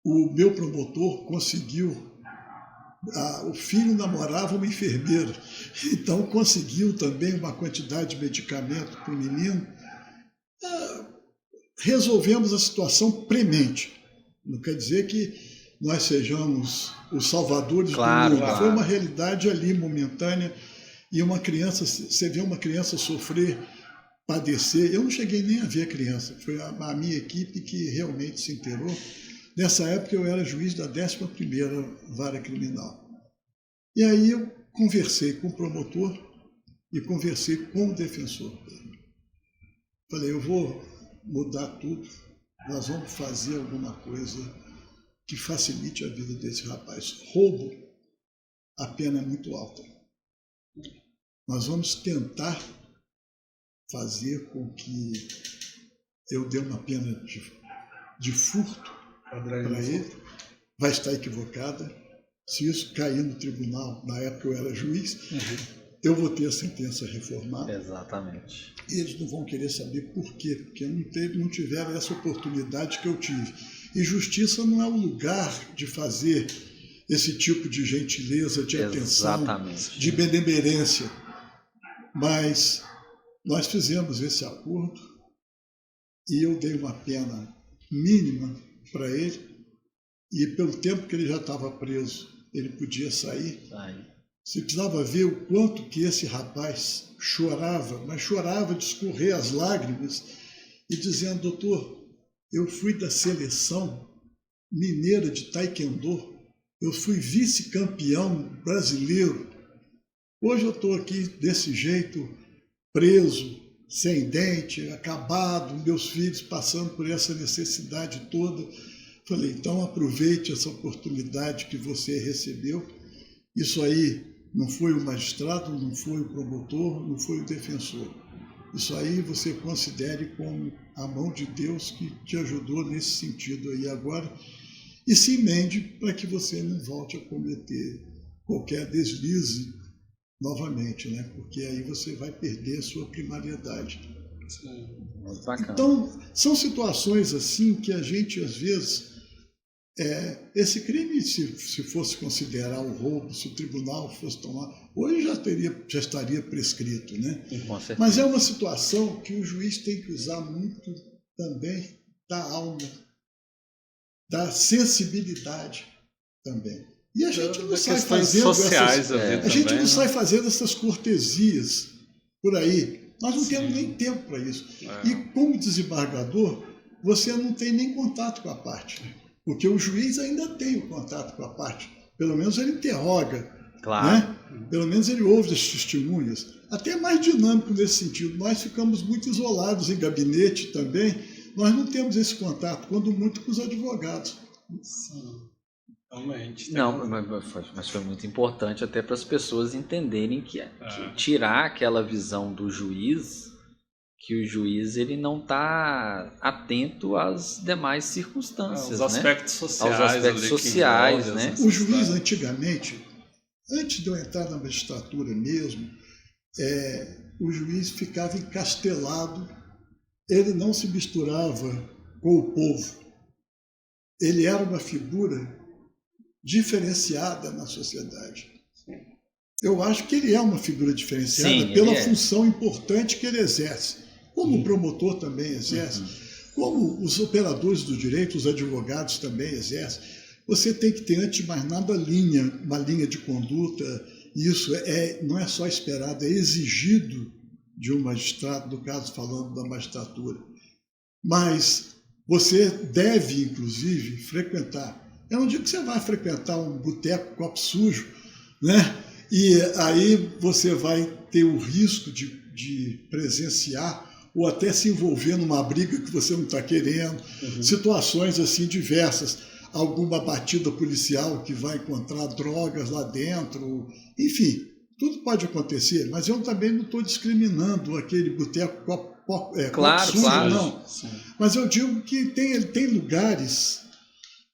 o meu promotor conseguiu, o filho namorava uma enfermeira, então conseguiu também uma quantidade de medicamento para o menino. Resolvemos a situação premente. Não quer dizer que nós sejamos os salvadores do mundo. Claro. Foi uma realidade ali momentânea. E uma criança, você vê uma criança sofrer, padecer. Eu não cheguei nem a ver a criança. Foi a minha equipe que realmente se inteirou. Nessa época eu era juiz da 11ª Vara Criminal. E aí eu conversei com o promotor e conversei com o defensor. Falei: eu vou mudar tudo, nós vamos fazer alguma coisa que facilite a vida desse rapaz. Roubo, a pena é muito alta. Nós vamos tentar fazer com que eu dê uma pena de furto para ele. Vai estar equivocada. Se isso cair no tribunal, na época eu era juiz, eu vou ter a sentença reformada. Exatamente. E eles não vão querer saber por quê, porque não tiveram essa oportunidade que eu tive. E justiça não é o lugar de fazer esse tipo de gentileza, de atenção, Exatamente. de benemerência. Mas nós fizemos esse acordo e eu dei uma pena mínima para ele, e pelo tempo que ele já estava preso, ele podia sair. Você precisava ver o quanto que esse rapaz chorava, mas chorava de escorrer as lágrimas e dizendo: doutor, eu fui da seleção mineira de taekwondo, eu fui vice-campeão brasileiro, hoje eu estou aqui desse jeito, preso, sem dente, acabado, meus filhos passando por essa necessidade toda. Falei, então aproveite essa oportunidade que você recebeu. Isso aí não foi o magistrado, não foi o promotor, não foi o defensor. Isso aí você considere como a mão de Deus que te ajudou nesse sentido aí agora, e se emende para que você não volte a cometer qualquer deslize novamente, né? Porque aí você vai perder a sua primariedade. Então, são situações assim que a gente, às vezes, esse crime, se fosse considerar o roubo, se o tribunal fosse tomar, hoje já estaria prescrito, né? Mas é uma situação que o juiz tem que usar muito também da alma, da sensibilidade também. E a gente não sai fazendo essas cortesias por aí. Nós não temos nem tempo para isso. E como desembargador, você não tem nem contato com a parte. Porque o juiz ainda tem o contato com a parte. Pelo menos ele interroga. Claro. Né? Pelo menos ele ouve as testemunhas. Até é mais dinâmico nesse sentido. Nós ficamos muito isolados em gabinete também. Nós não temos esse contato, quando muito com os advogados. Sim, realmente. Não, mas foi muito importante até para as pessoas entenderem que tirar aquela visão do juiz, que o juiz ele não está atento às demais circunstâncias, aos aspectos sociais. Aos aspectos sociais, né? O juiz antigamente, antes de eu entrar na magistratura mesmo, o juiz ficava encastelado, ele não se misturava com o povo. Ele era uma figura diferenciada na sociedade. Eu acho que ele é uma figura diferenciada pela função importante que ele exerce, como o promotor também exerce, como os operadores do direito, os advogados também exercem. Você tem que ter, antes de mais nada, uma linha de conduta. Isso não é só esperado, é exigido de um magistrado, no caso falando da magistratura. Mas você deve, inclusive, frequentar. Eu não digo que você vai frequentar um boteco copo sujo, né? E aí você vai ter o risco de presenciar ou até se envolver numa briga que você não está querendo, situações assim diversas, alguma batida policial que vai encontrar drogas lá dentro, enfim, tudo pode acontecer, mas eu também não estou discriminando aquele boteco copo sujo, não. Sim. Mas eu digo que tem lugares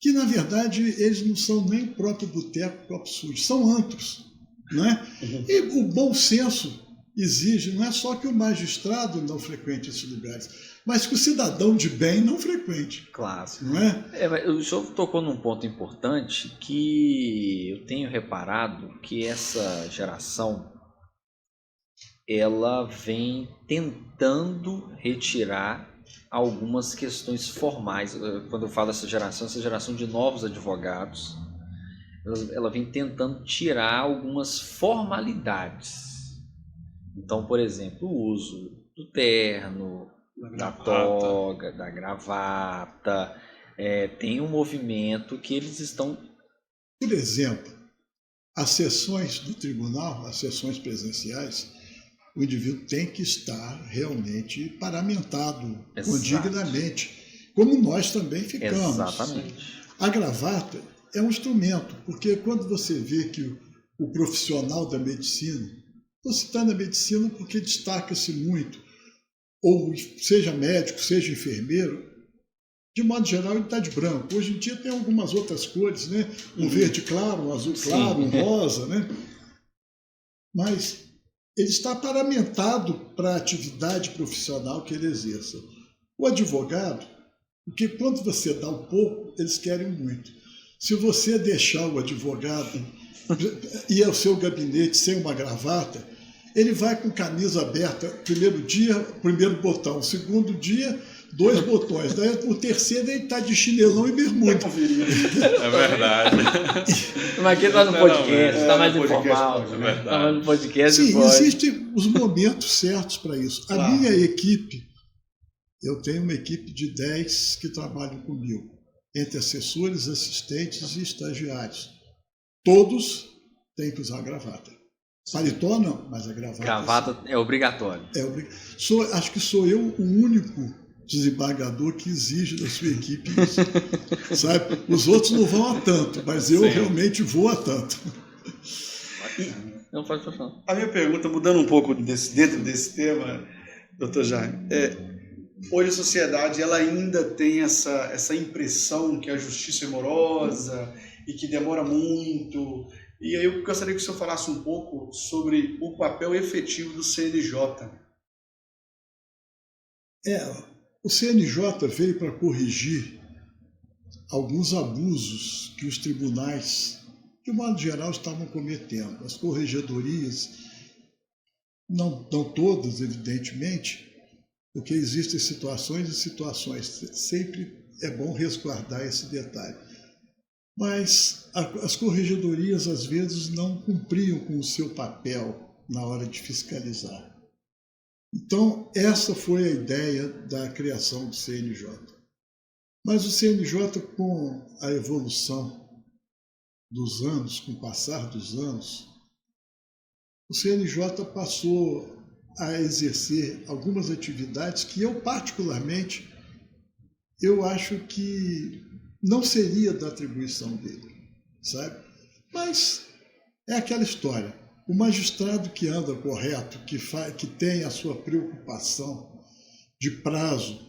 que, na verdade, eles não são nem próprio boteco copo sujo, são antros, né? E o bom senso exige, não é só que o magistrado não frequente esses lugares, mas que o cidadão de bem não frequente. Claro. Não é? Mas o senhor tocou num ponto importante que eu tenho reparado que essa geração ela vem tentando retirar algumas questões formais. Quando eu falo essa geração de novos advogados, ela vem tentando tirar algumas formalidades. Então, por exemplo, o uso do terno, da toga, da gravata, tem um movimento que eles estão... Por exemplo, as sessões do tribunal, as sessões presenciais, o indivíduo tem que estar realmente paramentado, condignamente, como nós também ficamos. Exatamente. A gravata é um instrumento, porque quando você vê que o profissional da medicina, você está na medicina porque destaca-se muito, ou seja médico, seja enfermeiro, de modo geral ele está de branco. Hoje em dia tem algumas outras cores, né? Um verde claro, um azul claro, um rosa, né? Mas ele está paramentado para a atividade profissional que ele exerça. O advogado, Porque quando você dá um pouco, eles querem muito. Se você deixar o advogado ir ao seu gabinete sem uma gravata, ele vai com camisa aberta, primeiro dia, primeiro botão, segundo dia, 2 botões. Daí, o terceiro ele está de chinelão e bermuda. É verdade. Mas aqui está no podcast, está mais informal. É verdade. Está mais no podcast. Sim, existem os momentos certos para isso. Claro. A minha equipe, eu tenho uma equipe de 10 que trabalham comigo, entre assessores, assistentes e estagiários. Todos têm que usar gravata. Paletó não, mas a gravata... Gravata é obrigatório. Acho que sou eu o único desembargador que exige da sua equipe isso. Sabe? Os outros não vão a tanto, mas eu realmente vou a tanto. Não pode falar. A minha pergunta, mudando um pouco dentro desse tema, doutor Jaime, hoje a sociedade ela ainda tem essa impressão que a justiça é morosa e que demora muito. E aí eu gostaria que o senhor falasse um pouco sobre o papel efetivo do CNJ. O CNJ veio para corrigir alguns abusos que os tribunais, de modo geral, estavam cometendo. As corregedorias, não todas, evidentemente, porque existem situações e situações. Sempre é bom resguardar esse detalhe. Mas as corregedorias, às vezes, não cumpriam com o seu papel na hora de fiscalizar. Então, essa foi a ideia da criação do CNJ. Mas o CNJ, com a evolução dos anos, com o passar dos anos, o CNJ passou a exercer algumas atividades que eu, particularmente, eu acho que não seria da atribuição dele, sabe? Mas é aquela história. O magistrado que anda correto, que tem a sua preocupação de prazo,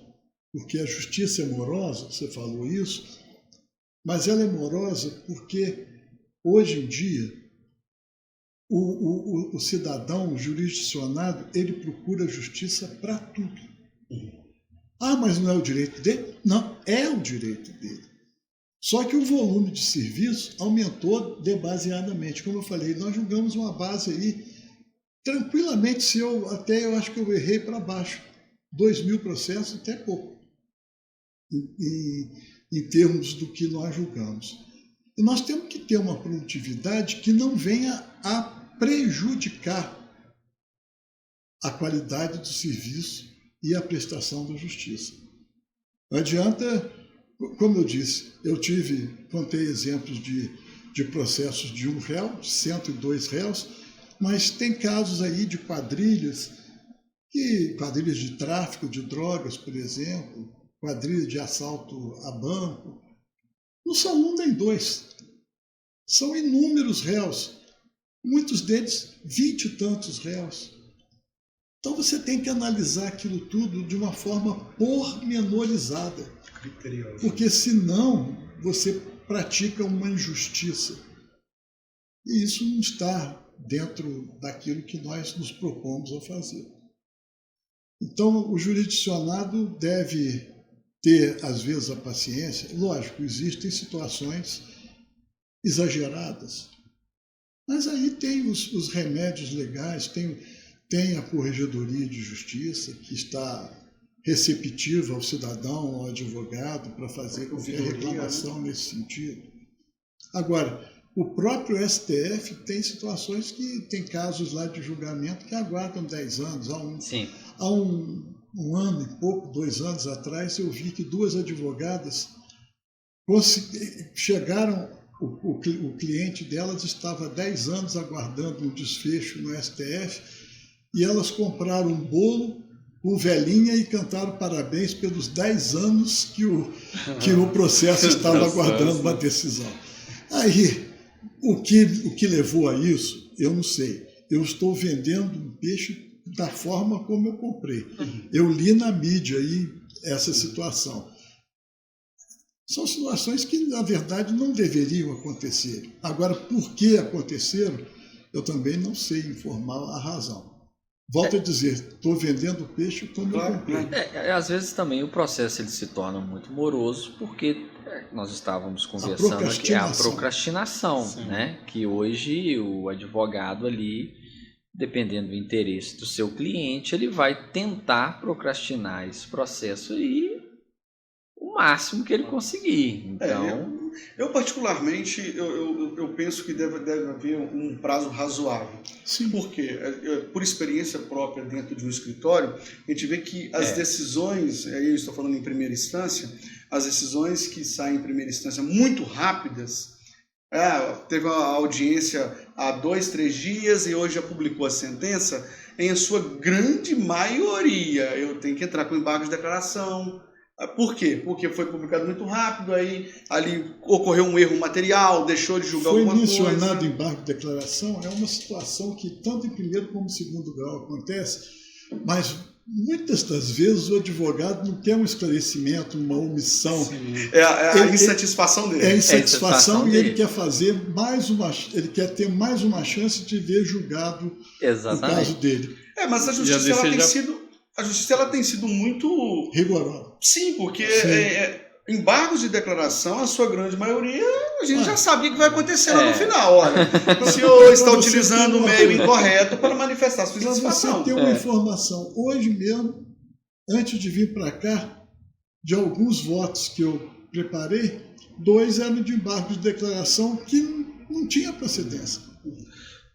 porque a justiça é morosa, você falou isso, mas ela é morosa porque, hoje em dia, o cidadão jurisdicionado, ele procura justiça para tudo. Ah, mas não é o direito dele? Não, é o direito dele. Só que o volume de serviço aumentou demasiadamente. Como eu falei, nós julgamos uma base aí, tranquilamente, eu acho que eu errei para baixo. 2.000 processos, até pouco, em termos do que nós julgamos. E nós temos que ter uma produtividade que não venha a prejudicar a qualidade do serviço e a prestação da justiça. Não adianta, como eu disse, contei exemplos de processos de 1 réu, de 102 réus, mas tem casos aí de quadrilhas de tráfico de drogas, por exemplo, quadrilha de assalto a banco. Não são 1 nem 2, são inúmeros réus, muitos deles 20 e tantos réus. Então você tem que analisar aquilo tudo de uma forma pormenorizada, porque senão você pratica uma injustiça. E isso não está dentro daquilo que nós nos propomos a fazer. Então o jurisdicionado deve ter, às vezes, a paciência. Lógico, existem situações exageradas, mas aí tem os remédios legais, tem a Corregedoria de Justiça, que está receptiva ao cidadão, ao advogado, para fazer qualquer reclamação nesse sentido. Agora, o próprio STF tem situações que tem casos lá de julgamento que aguardam 10 anos. Há um ano e pouco, 2 anos atrás, eu vi que 2 advogadas chegaram, o cliente delas estava há 10 anos aguardando um desfecho no STF, e elas compraram um bolo com velhinha e cantaram parabéns pelos 10 anos que o processo estava aguardando uma decisão. Aí, o que levou a isso, eu não sei. Eu estou vendendo um peixe da forma como eu comprei. Eu li na mídia aí essa situação. São situações que, na verdade, não deveriam acontecer. Agora, por que aconteceram, eu também não sei informar a razão. Volto a dizer, estou vendendo peixe quando eu comprei. Às vezes também o processo ele se torna muito moroso, porque nós estávamos conversando aqui, a procrastinação, né? Que hoje o advogado ali, dependendo do interesse do seu cliente, ele vai tentar procrastinar esse processo aí o máximo que ele conseguir. Então, eu particularmente, eu penso que deve haver um prazo razoável. Sim. Porque, por experiência própria dentro de um escritório, a gente vê que as decisões, aí eu estou falando em primeira instância, as decisões que saem em primeira instância muito rápidas, teve uma audiência há 2, 3 dias e hoje já publicou a sentença, em sua grande maioria eu tenho que entrar com embargo de declaração. Por quê? Porque foi publicado muito rápido, aí ali ocorreu um erro material, deixou de julgar alguma coisa. Foi mencionado embargo de declaração, é uma situação que tanto em primeiro como em segundo grau acontece, mas muitas das vezes o advogado não quer um esclarecimento, uma omissão. É a insatisfação dele. É a insatisfação e ele quer fazer ele quer ter mais uma chance de ver julgado o caso dele. Mas a justiça ela tem sido muito rigorosa. Sim, porque embargos de declaração, a sua grande maioria, a gente já sabe o que vai acontecer lá no final. Olha, o senhor está utilizando o meio incorreto para manifestar sua insatisfação. Você tem uma informação. Hoje mesmo, antes de vir para cá, de alguns votos que eu preparei, 2 eram de embargo de declaração que não tinha procedência.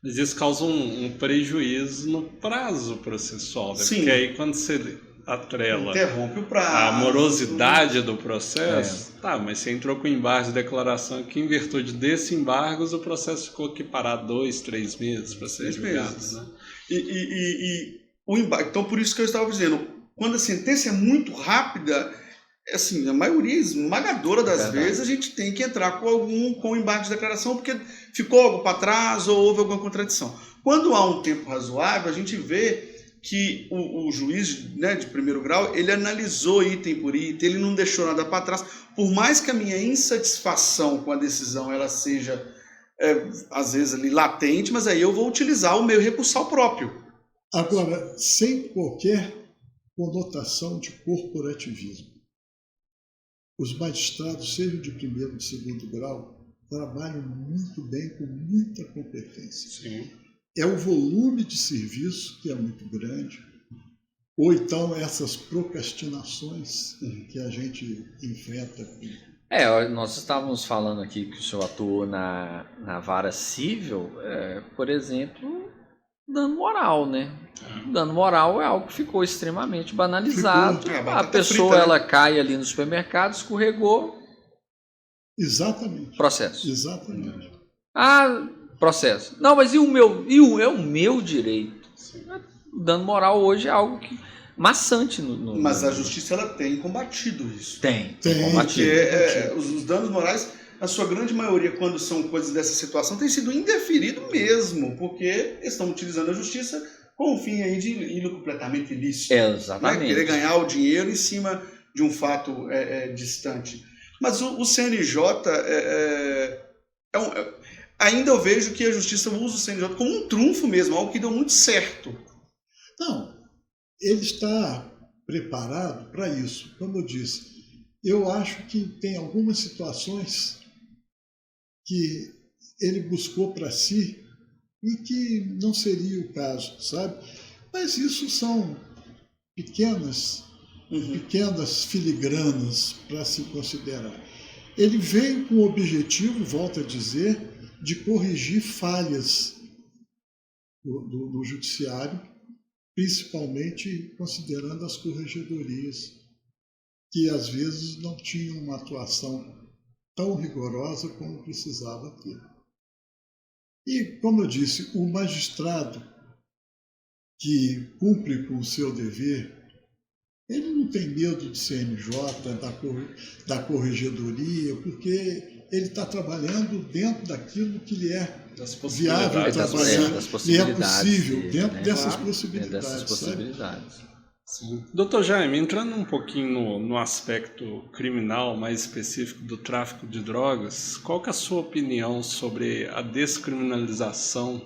Mas isso causa um prejuízo no prazo processual, né? Sim. Porque aí quando você atrela interrompe o prazo, a morosidade do processo, mas você entrou com embargo de declaração que em virtude desse embargo o processo ficou aqui parado 2, 3 meses para ser julgado. Né? O embargo, então por isso que eu estava dizendo, quando a sentença é muito rápida, assim, a maioria esmagadora das vezes a gente tem que entrar com embargo de declaração porque ficou algo para trás ou houve alguma contradição. Quando há um tempo razoável, a gente vê que o juiz, né, de primeiro grau, ele analisou item por item, ele não deixou nada para trás. Por mais que a minha insatisfação com a decisão ela seja, às vezes, ali, latente, mas aí eu vou utilizar o meu recursal próprio. Agora, sem qualquer conotação de corporativismo. Os magistrados, sejam de primeiro ou de segundo grau, trabalham muito bem, com muita competência. Sim. É o volume de serviço que é muito grande, ou então essas procrastinações que a gente enfrenta. Nós estávamos falando aqui que o senhor atuou na vara civil, por exemplo, dano moral, né? Dano moral é algo que ficou extremamente banalizado. A pessoa ela cai ali no supermercado, escorregou. Exatamente. Processo. Exatamente. Processo. Não, mas é o meu direito. O dano moral hoje é algo que maçante. Mas a justiça ela tem combatido isso. Tem combatido. Os danos morais, a sua grande maioria, quando são coisas dessa situação, tem sido indeferido mesmo, porque estão utilizando a justiça com o fim aí de ir completamente ilícito. Exatamente. Né? Querer ganhar o dinheiro em cima de um fato distante. Mas o CNJ ainda eu vejo que a justiça usa o CNJ como um trunfo mesmo, algo que deu muito certo. Não, ele está preparado para isso. Como eu disse, eu acho que tem algumas situações que ele buscou para si e que não seria o caso, sabe? Mas isso são pequenas filigranas para se considerar. Ele veio com o objetivo, volto a dizer, de corrigir falhas do judiciário, principalmente considerando as corregedorias, que às vezes não tinham uma atuação tão rigorosa como precisava ter. E, como eu disse, o magistrado que cumpre com o seu dever, ele não tem medo do CNJ, da corregedoria, porque ele está trabalhando dentro daquilo que lhe é viável trabalhar, e é possível, dentro dessas possibilidades. Sim. Doutor Jaime, entrando um pouquinho no aspecto criminal mais específico do tráfico de drogas, qual que é a sua opinião sobre a descriminalização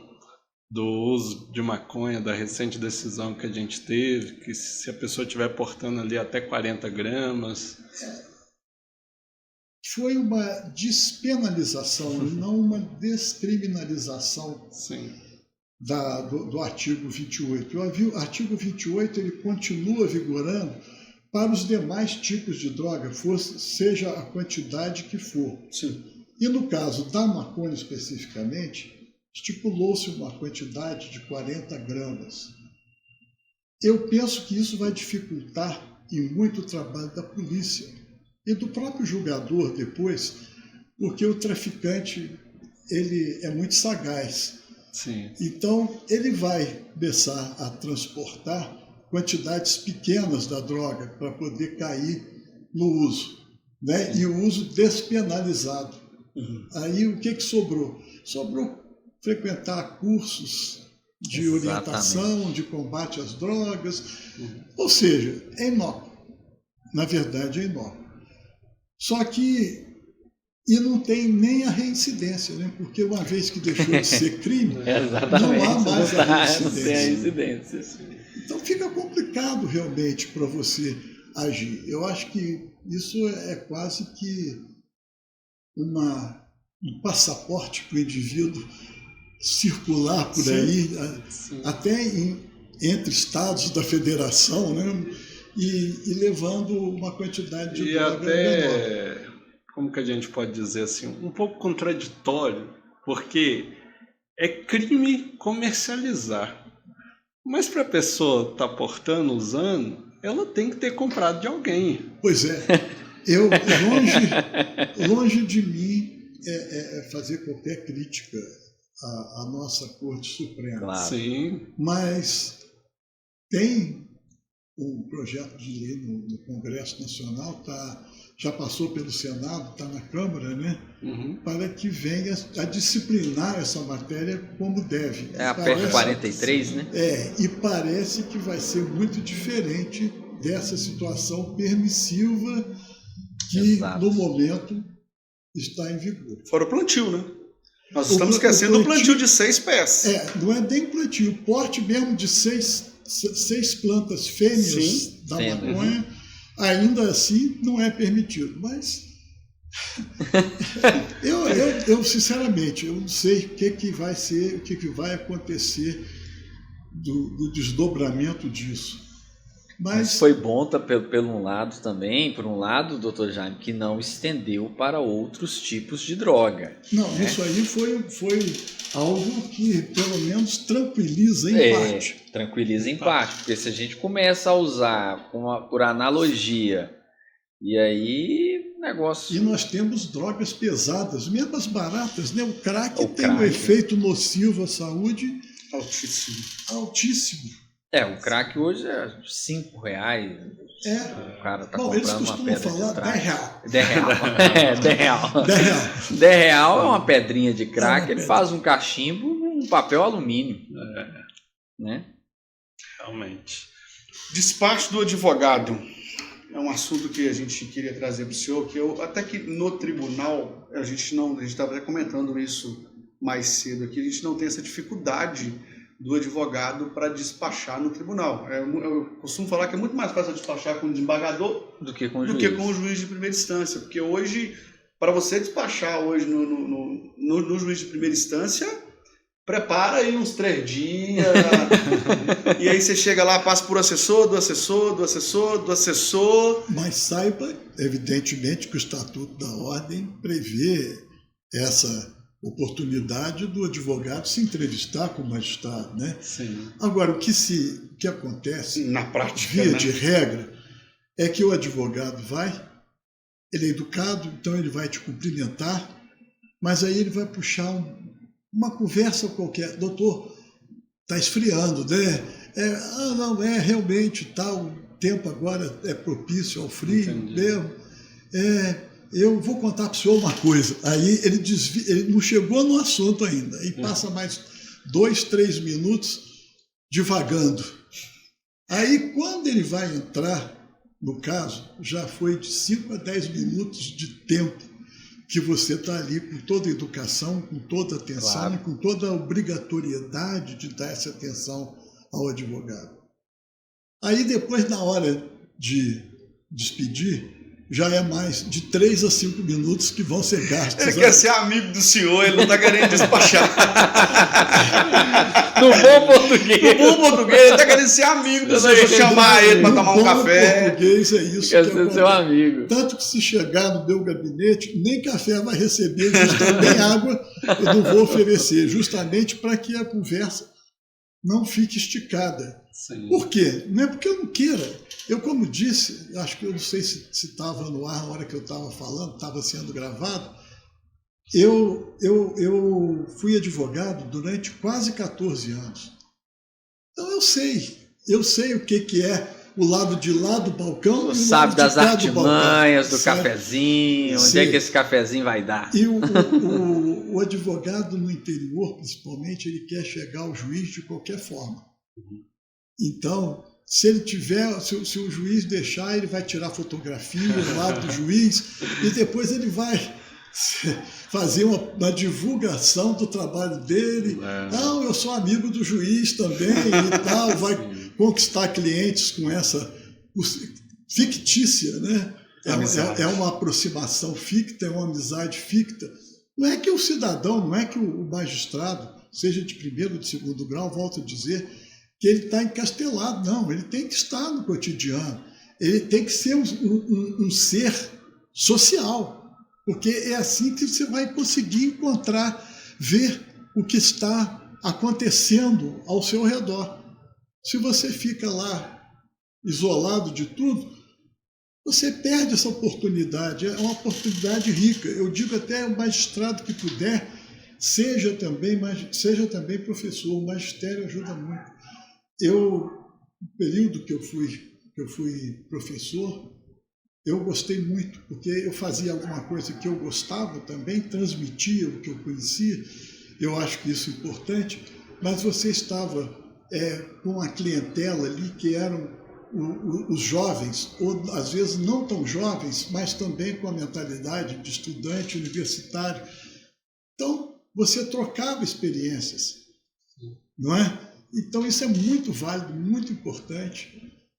do uso de maconha, da recente decisão que a gente teve, que se a pessoa estiver portando ali até 40 gramas... Foi uma despenalização e não uma descriminalização do artigo 28. O artigo 28 ele continua vigorando para os demais tipos de droga, seja a quantidade que for. Sim. E no caso da maconha especificamente, estipulou-se uma quantidade de 40 gramas. Eu penso que isso vai dificultar em muito o trabalho da polícia e do próprio julgador depois, porque o traficante ele é muito sagaz. Sim. Então, ele vai começar a transportar quantidades pequenas da droga para poder cair no uso, né? E o uso despenalizado. Aí, o que sobrou? Sobrou frequentar cursos de orientação, de combate às drogas. Ou seja, é inócuo. Na verdade, é inócuo. Só que e não tem nem a reincidência, né? Porque uma vez que deixou de ser crime, não há mais a reincidência. Então fica complicado realmente para você agir. Eu acho que isso é quase que um passaporte para o indivíduo circular por aí, até entre estados da federação, né? E levando uma quantidade de droga menor. Como que a gente pode dizer assim, um pouco contraditório, porque é crime comercializar. Mas para a pessoa estar portando, usando, ela tem que ter comprado de alguém. Pois é. Eu, longe de mim fazer qualquer crítica à nossa Corte Suprema. Claro. Sim. Mas tem um projeto de lei no Congresso Nacional, já passou pelo Senado, está na Câmara, né? Para que venha a disciplinar essa matéria como deve. É a PEC 43, né? E parece que vai ser muito diferente dessa situação permissiva que, no momento, está em vigor. Fora o plantio, né? Nós estamos esquecendo o plantio de 6 pés. Não é nem plantio, o porte mesmo de 6 plantas fêmeas da maconha, ainda assim não é permitido. Mas eu sinceramente, eu não sei o que vai ser, o que vai acontecer do desdobramento disso. Mas foi bom pelo lado também, por um lado, doutor Jaime, que não estendeu para outros tipos de droga. Não, isso aí foi algo que pelo menos tranquiliza em parte. Tranquiliza em parte, porque se a gente começa a usar por analogia, e aí o negócio... E nós temos drogas pesadas, mesmo as baratas, né? O crack tem um efeito nocivo à saúde altíssimo. O crack hoje é R$5. O cara tá comprando eles uma pedra falar de crack. R$10. R$10 é uma pedrinha de crack, ele faz um cachimbo num papel alumínio. Né? Realmente. Despacho do advogado. É um assunto que a gente queria trazer para o senhor, que até que no tribunal, a gente estava até comentando isso mais cedo aqui, a gente não tem essa dificuldade do advogado para despachar no tribunal. Eu costumo falar que é muito mais fácil despachar com o desembargador do que com o juiz de primeira instância, porque hoje, para você despachar hoje no juiz de primeira instância, prepara aí uns 3 dias, e aí você chega lá, passa por assessor, do assessor. Mas saiba, evidentemente, que o Estatuto da Ordem prevê essa oportunidade do advogado se entrevistar com o magistrado, né? Sim. Agora, o que acontece na prática, via de regra, é que o advogado ele é educado, então ele vai te cumprimentar, mas aí ele vai puxar uma conversa qualquer. Doutor, está esfriando, né? Não, realmente tal, o tempo agora é propício ao frio mesmo. Eu vou contar para o senhor uma coisa. Aí ele não chegou no assunto ainda. Aí passa mais 2, 3 minutos divagando. Aí, quando ele vai entrar no caso, já foi de 5 a 10 minutos de tempo que você está ali com toda a educação, com toda a atenção, Claro. e com toda a obrigatoriedade de dar essa atenção ao advogado. Aí depois, na hora de despedir, já é mais de 3 a 5 minutos que vão ser gastos. Ele quer ser amigo do senhor, ele não está querendo despachar. No bom português. No bom português, ele está querendo ser amigo do senhor, chamar ele para tomar um café. Português é isso Quer que ser seu acontece. amigo. Tanto que se chegar no meu gabinete, nem café vai receber, nem água eu não vou oferecer, justamente para que a conversa não fique esticada. Sim. Por quê? Não é porque eu não queira. Eu, como disse, acho que eu não sei se estava no ar na hora que eu estava falando, estava sendo gravado, eu fui advogado durante quase 14 anos. Então eu sei o que é o lado de lá do balcão. Você e o sabe lado das de cá do balcão. artimanhas, do Sabe? cafezinho, onde Sim. é que esse cafezinho vai dar? E o advogado no interior, principalmente, ele quer chegar ao juiz de qualquer forma. Então, se ele tiver, se o juiz deixar, ele vai tirar fotografia do lado do juiz e depois ele vai fazer uma divulgação do trabalho dele. Não, eu sou amigo do juiz também e tal, vai conquistar clientes com essa fictícia, né? É uma aproximação ficta, é uma amizade ficta. Não é que o cidadão, não é que o magistrado, seja de primeiro ou de segundo grau, volto a dizer, que ele está encastelado. Não, ele tem que estar no cotidiano. Ele tem que ser um ser social, porque é assim que você vai conseguir encontrar, ver o que está acontecendo ao seu redor. Se você fica lá isolado de tudo, você perde essa oportunidade. É uma oportunidade rica. Eu digo até o magistrado que puder, seja também professor. O magistério ajuda muito. No período que eu fui professor, eu gostei muito, porque eu fazia alguma coisa que eu gostava também, transmitia o que eu conhecia. Eu acho que isso é importante, mas você estava com uma clientela ali que eram os jovens, ou às vezes não tão jovens, mas também com a mentalidade de estudante universitário. Então, você trocava experiências, não é? Então, isso é muito válido, muito importante.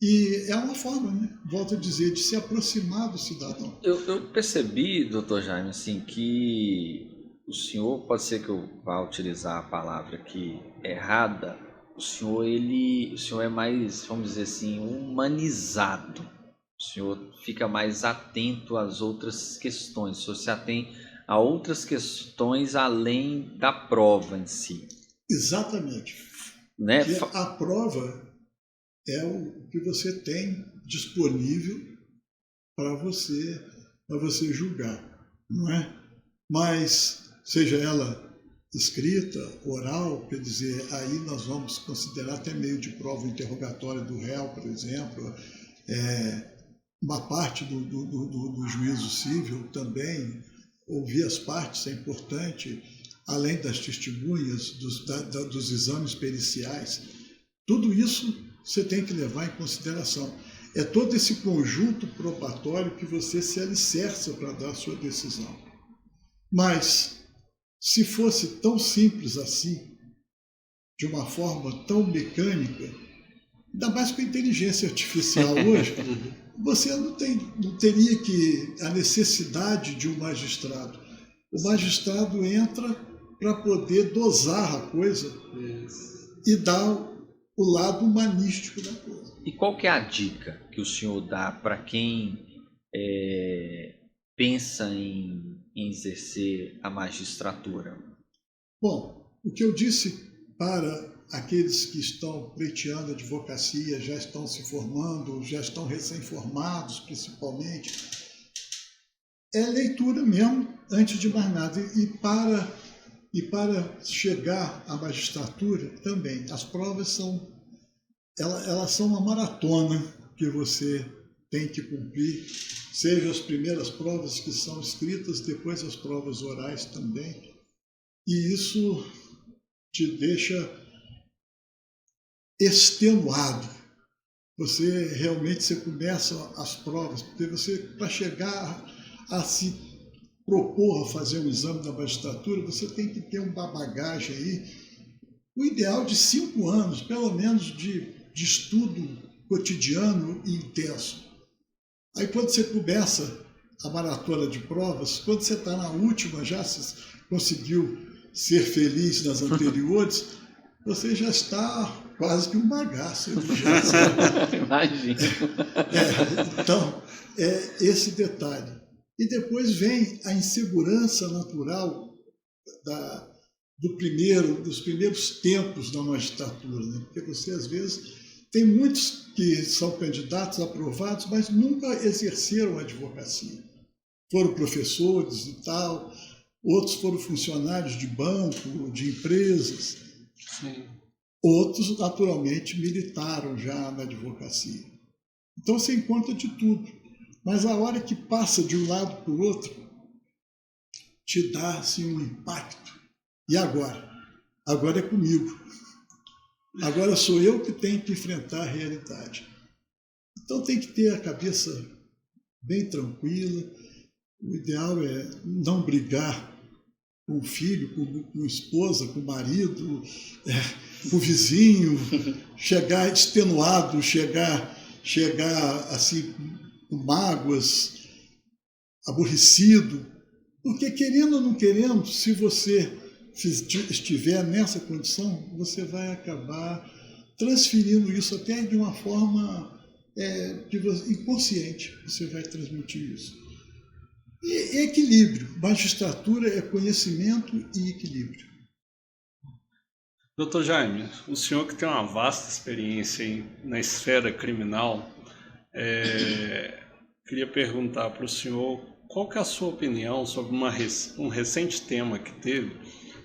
E é uma forma, né? Volto a dizer, de se aproximar do cidadão. Eu percebi, doutor Jaime, assim, que o senhor, pode ser que eu vá utilizar a palavra aqui errada, o senhor é mais, vamos dizer assim, humanizado. O senhor fica mais atento às outras questões, o senhor se atém a outras questões além da prova em si. Exatamente. Né? Porque a prova é o que você tem disponível para você julgar, não é? Mas, seja ela escrita, oral, quer dizer, aí nós vamos considerar até meio de prova interrogatória do réu, por exemplo, uma parte do juízo civil também, ouvir as partes é importante, além das testemunhas, dos exames periciais. Tudo isso você tem que levar em consideração. É todo esse conjunto probatório que você se alicerça para dar a sua decisão. Mas, se fosse tão simples assim, de uma forma tão mecânica, ainda mais com a inteligência artificial hoje, você não teria a necessidade de um magistrado. O magistrado entra para poder dosar a coisa e dar o lado humanístico da coisa. E qual que é a dica que o senhor dá para quem pensa em exercer a magistratura? Bom, o que eu disse para aqueles que estão pleiteando a advocacia, já estão se formando, já estão recém-formados principalmente, é leitura mesmo, antes de mais nada. E para chegar à magistratura também, as provas elas são uma maratona que você tem que cumprir, seja as primeiras provas que são escritas, depois as provas orais também. E isso te deixa extenuado. Você começa as provas, porque para chegar a se propor a fazer um exame da magistratura, você tem que ter uma bagagem aí, o ideal de 5 anos, pelo menos, de estudo cotidiano e intenso. Aí quando você começa a maratona de provas, quando você está na última, já conseguiu ser feliz nas anteriores, você já está quase que um bagaço. Imagina. Então, é esse detalhe. E depois vem a insegurança natural dos primeiros tempos da magistratura, né? Porque você, às vezes, tem muitos que são candidatos aprovados, mas nunca exerceram a advocacia. Foram professores e tal, outros foram funcionários de banco, de empresas. Sim. Outros, naturalmente, militaram já na advocacia. Então, você encontra de tudo. Mas a hora que passa de um lado para o outro, te dá assim, um impacto. E agora? Agora é comigo. Agora sou eu que tenho que enfrentar a realidade. Então tem que ter a cabeça bem tranquila. O ideal é não brigar com o filho, com a esposa, com o marido, com o vizinho, chegar extenuado, chegar assim, com mágoas, aborrecido. Porque, querendo ou não querendo, se você estiver nessa condição, você vai acabar transferindo isso até de uma forma inconsciente. Você vai transmitir isso. E equilíbrio. Magistratura é conhecimento e equilíbrio. Doutor Jaime, o senhor que tem uma vasta experiência na esfera criminal, queria perguntar para o senhor qual que é a sua opinião sobre um recente tema que teve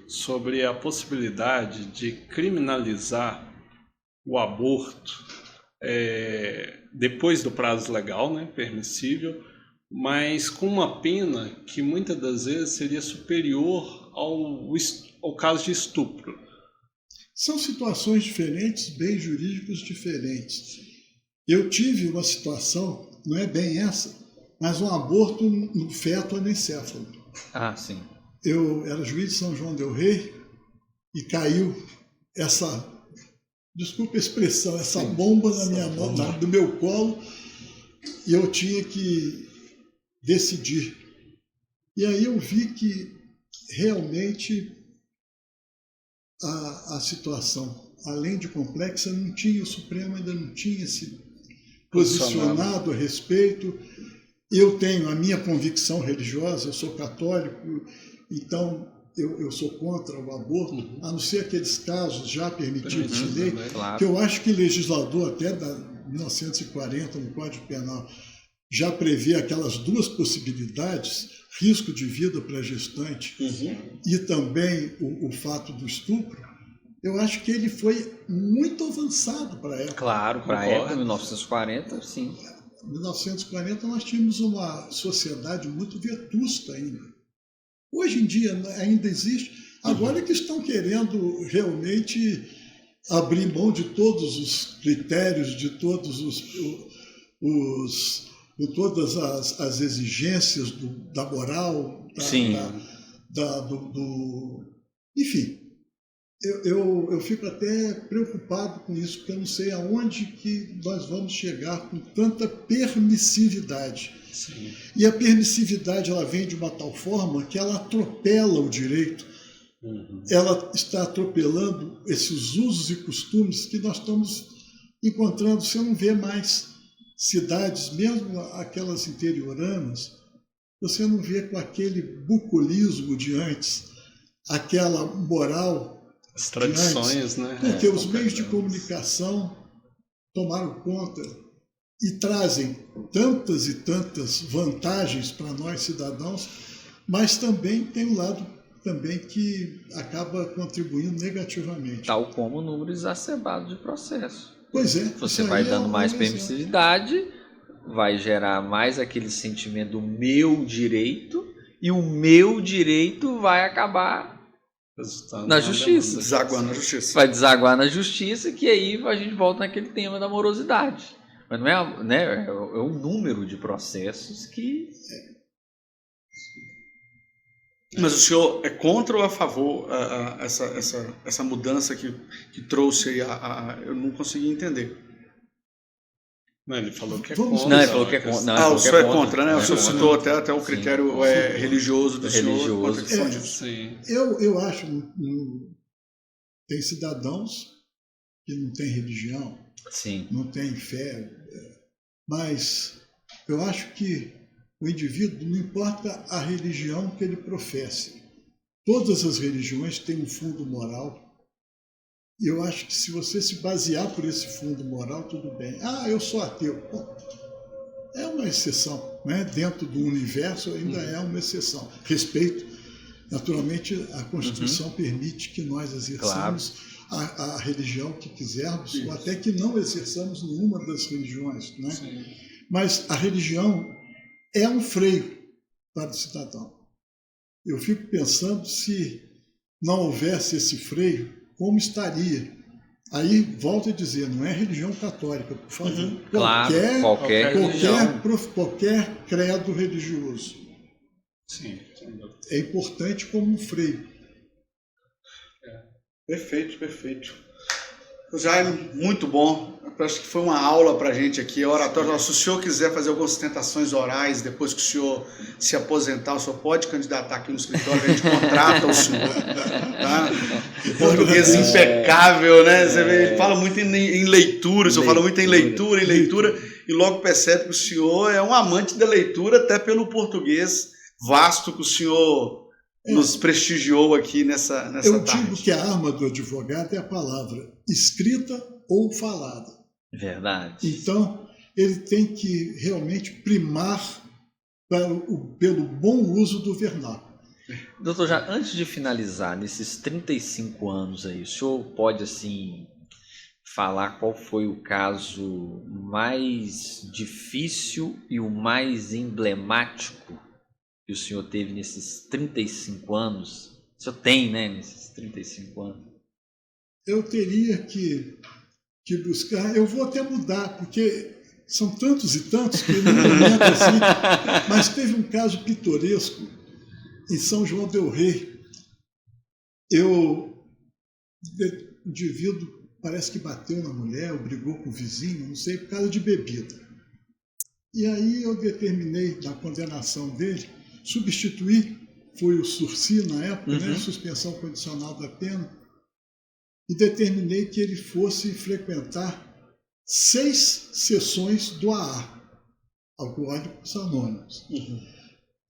sobre a possibilidade de criminalizar o aborto depois do prazo legal, né, permissível, mas com uma pena que muitas das vezes seria superior ao caso de estupro. São situações diferentes, bens jurídicos diferentes. Eu tive uma situação, não é bem essa, mas um aborto no feto anencéfalo. Ah, sim. Eu era juiz de São João del Rei e caiu desculpa a expressão, essa bomba na minha mão, no meu colo, e eu tinha que decidir. E aí eu vi que realmente a situação, além de complexa, não tinha, o Supremo ainda não tinha se posicionado a respeito. Eu tenho a minha convicção religiosa, eu sou católico, então eu sou contra o aborto, a não ser aqueles casos já permitidos em lei, claro. que eu acho que o legislador, até da 1940, no Código Penal, já prevê aquelas duas possibilidades, risco de vida para a gestante e também o fato do estupro. Eu acho que ele foi muito avançado para a época. Claro, para a época, 1940, sim. Em 1940 nós tínhamos uma sociedade muito vetusta ainda. Hoje em dia ainda existe. Agora é que estão querendo realmente abrir mão de todos os critérios, de todos de todas as exigências da moral, enfim. Eu fico até preocupado com isso, porque eu não sei aonde que nós vamos chegar com tanta permissividade. Sim. E a permissividade ela vem de uma tal forma que ela atropela o direito. Ela está atropelando esses usos e costumes que nós estamos encontrando. Você não vê mais cidades, mesmo aquelas interioranas, você não vê com aquele bucolismo de antes, aquela moral. As tradições, né? Porque os meios de comunicação tomaram conta e trazem tantas e tantas vantagens para nós cidadãos, mas também tem um lado também que acaba contribuindo negativamente. Tal como o número exacerbado de processo. Pois é. Você vai dando mais permissividade, vai gerar mais aquele sentimento do meu direito, e o meu direito vai acabar na justiça. Desaguar na justiça. Vai desaguar na justiça, que aí a gente volta naquele tema da morosidade. Mas não é, né, é um número de processos que... Mas o senhor é contra ou a favor essa mudança que trouxe aí? Eu não consegui entender. Não, ele falou que é Vamos- contra. Não, ele falou que é contra. O senhor é contra, né? O senhor contra. citou até o critério religioso do senhor. Religioso. Contra a questão disso. Sim. Eu acho tem cidadãos que não têm religião, Sim. não têm fé, mas eu acho que o indivíduo, não importa a religião que ele professe, todas as religiões têm um fundo moral. E eu acho que se você se basear por esse fundo moral, tudo bem. Eu sou ateu. Bom, é uma exceção, né? Dentro do universo ainda é uma exceção. Respeito, naturalmente, a Constituição permite que nós exerçamos a religião que quisermos, ou até que não exerçamos nenhuma das religiões, né? Sim. Mas a religião é um freio para o cidadão. Eu fico pensando, se não houvesse esse freio, como estaria? Aí, volto a dizer, não é religião católica, por favor. Claro, qualquer religião. Qualquer credo religioso. Sim, sem dúvida. É importante como um freio. Perfeito. Jaime, muito bom. Eu acho que foi uma aula para a gente aqui. Oratório. Se o senhor quiser fazer algumas tentações orais, depois que o senhor se aposentar, o senhor pode candidatar aqui no escritório, a gente contrata o senhor. Tá? Português impecável, né? Você vê, ele fala muito em leitura, o senhor fala muito em leitura, e logo percebe que o senhor é um amante da leitura, até pelo português vasto que o senhor nos prestigiou aqui nessa Eu tarde. digo que a arma do advogado é a palavra escrita ou falada. Verdade. Então, ele tem que realmente primar pelo bom uso do vernáculo. Doutor, já antes de finalizar, nesses 35 anos aí, o senhor pode, assim, falar qual foi o caso mais difícil e o mais emblemático que o senhor teve nesses 35 anos? O senhor tem, né, nesses 35 anos? Eu teria que buscar, eu vou até mudar, porque são tantos e tantos que não me lembro assim, mas teve um caso pitoresco em São João del Rei. O indivíduo parece que bateu na mulher, ou brigou com o vizinho, não sei, por causa de bebida. E aí eu determinei, na condenação dele, substituir, foi o sursi na época, né, suspensão condicional da pena, e determinei que ele fosse frequentar 6 sessões do AA, Alcoólicos Anônimos.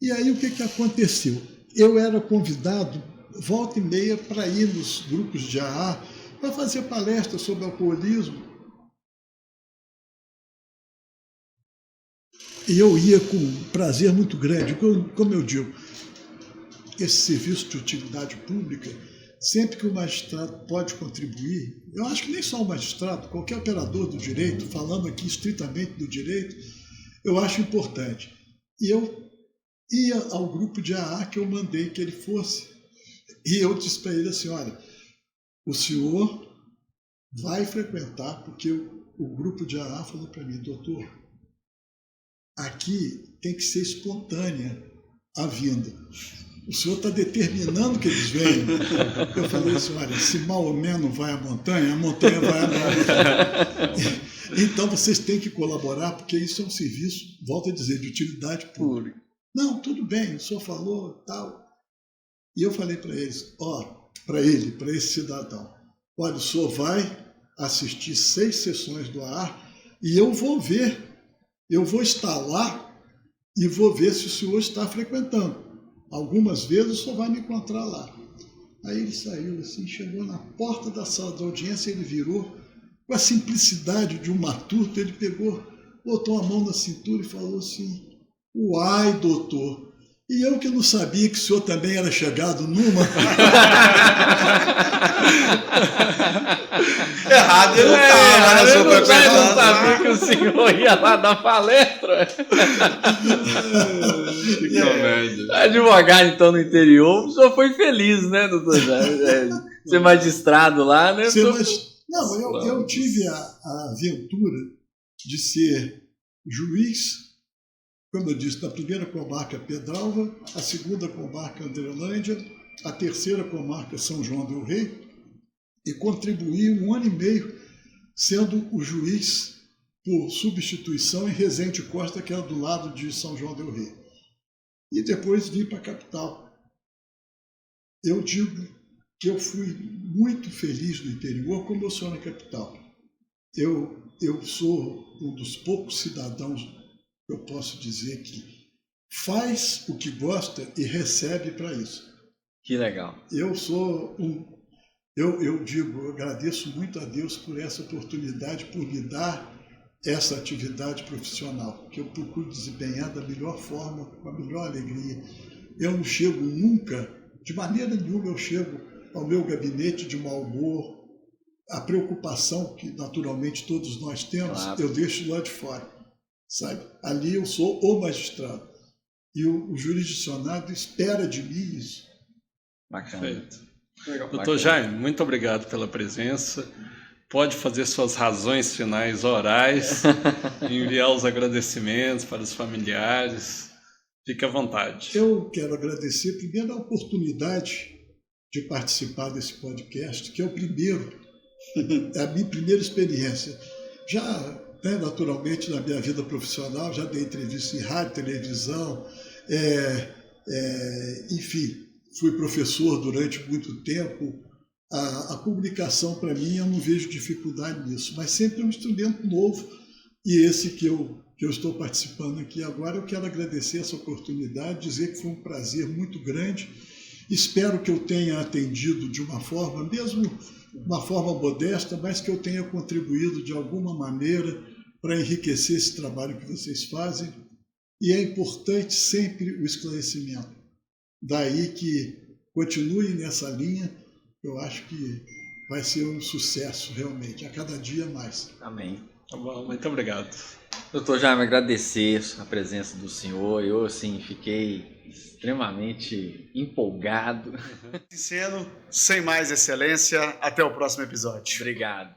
E aí o que aconteceu? Eu era convidado, volta e meia, para ir nos grupos de AA, para fazer palestras sobre alcoolismo. E eu ia com um prazer muito grande, como eu digo, esse serviço de utilidade pública, sempre que o magistrado pode contribuir, eu acho que nem só o magistrado, qualquer operador do direito, falando aqui estritamente do direito, eu acho importante. E eu ia ao grupo de AA que eu mandei que ele fosse, e eu disse para ele assim, olha, o senhor vai frequentar, porque o grupo de AA falou para mim, doutor, aqui tem que ser espontânea a vinda. O senhor está determinando que eles venham. Eu falei assim, olha, se Maomé não vai à montanha, a montanha vai a Maomé. Então vocês têm que colaborar, porque isso é um serviço, volto a dizer, de utilidade pública. Não, tudo bem, o senhor falou, tal. E eu falei para eles, para esse cidadão, olha, o senhor vai assistir 6 sessões do AA e eu vou estar lá e vou ver se o senhor está frequentando. Algumas vezes o senhor vai me encontrar lá. Aí ele saiu assim, chegou na porta da sala de audiência, ele virou, com a simplicidade de um matuto, ele pegou, botou a mão na cintura e falou assim, uai, doutor, e eu que não sabia que o senhor também era chegado numa. Errado ele não estava, né? Eu não sabia que o senhor ia lá dar palestra. Que comédia. Advogado, então, no interior, o senhor foi feliz, né, doutor? Ser magistrado lá, né? Não, eu tive a aventura de ser juiz, como eu disse, na primeira comarca Pedralva, a segunda comarca Andrelândia, a terceira comarca São João del Rei, e contribuí 1 ano e meio sendo o juiz por substituição em Resende Costa, que era do lado de São João del Rei. E depois vim para a capital. Eu digo que eu fui muito feliz no interior, como eu sou na capital. Eu sou um dos poucos cidadãos, eu posso dizer, que faz o que gosta e recebe para isso. Que legal. Eu agradeço muito a Deus por essa oportunidade, por me dar essa atividade profissional, que eu procuro desempenhar da melhor forma, com a melhor alegria. Eu não chego nunca, de maneira nenhuma eu chego ao meu gabinete de mau humor. A preocupação que naturalmente todos nós temos, claro, eu deixo lá de fora, sabe? Ali eu sou o magistrado e o jurisdicionado espera de mim isso. Bacana. Perfeito. Doutor Jaime, muito obrigado pela presença. Pode fazer suas razões finais orais, enviar os agradecimentos para os familiares. Fique à vontade. Eu quero agradecer primeiro a oportunidade de participar desse podcast, que é o primeiro. É a minha primeira experiência. Já, naturalmente, na minha vida profissional, já dei entrevista em rádio, televisão, enfim, fui professor durante muito tempo. A publicação, para mim, eu não vejo dificuldade nisso, mas sempre é um instrumento novo, e esse que eu estou participando aqui agora, eu quero agradecer essa oportunidade, dizer que foi um prazer muito grande. Espero que eu tenha atendido de uma forma, mesmo uma forma modesta, mas que eu tenha contribuído de alguma maneira para enriquecer esse trabalho que vocês fazem. E é importante sempre o esclarecimento. Daí que continue nessa linha, eu acho que vai ser um sucesso realmente, a cada dia mais. Amém. Tá bom, muito obrigado. Doutor Jaime, agradecer a presença do senhor. Eu, assim, fiquei extremamente empolgado. Sendo sem mais excelência, até o próximo episódio. Obrigado.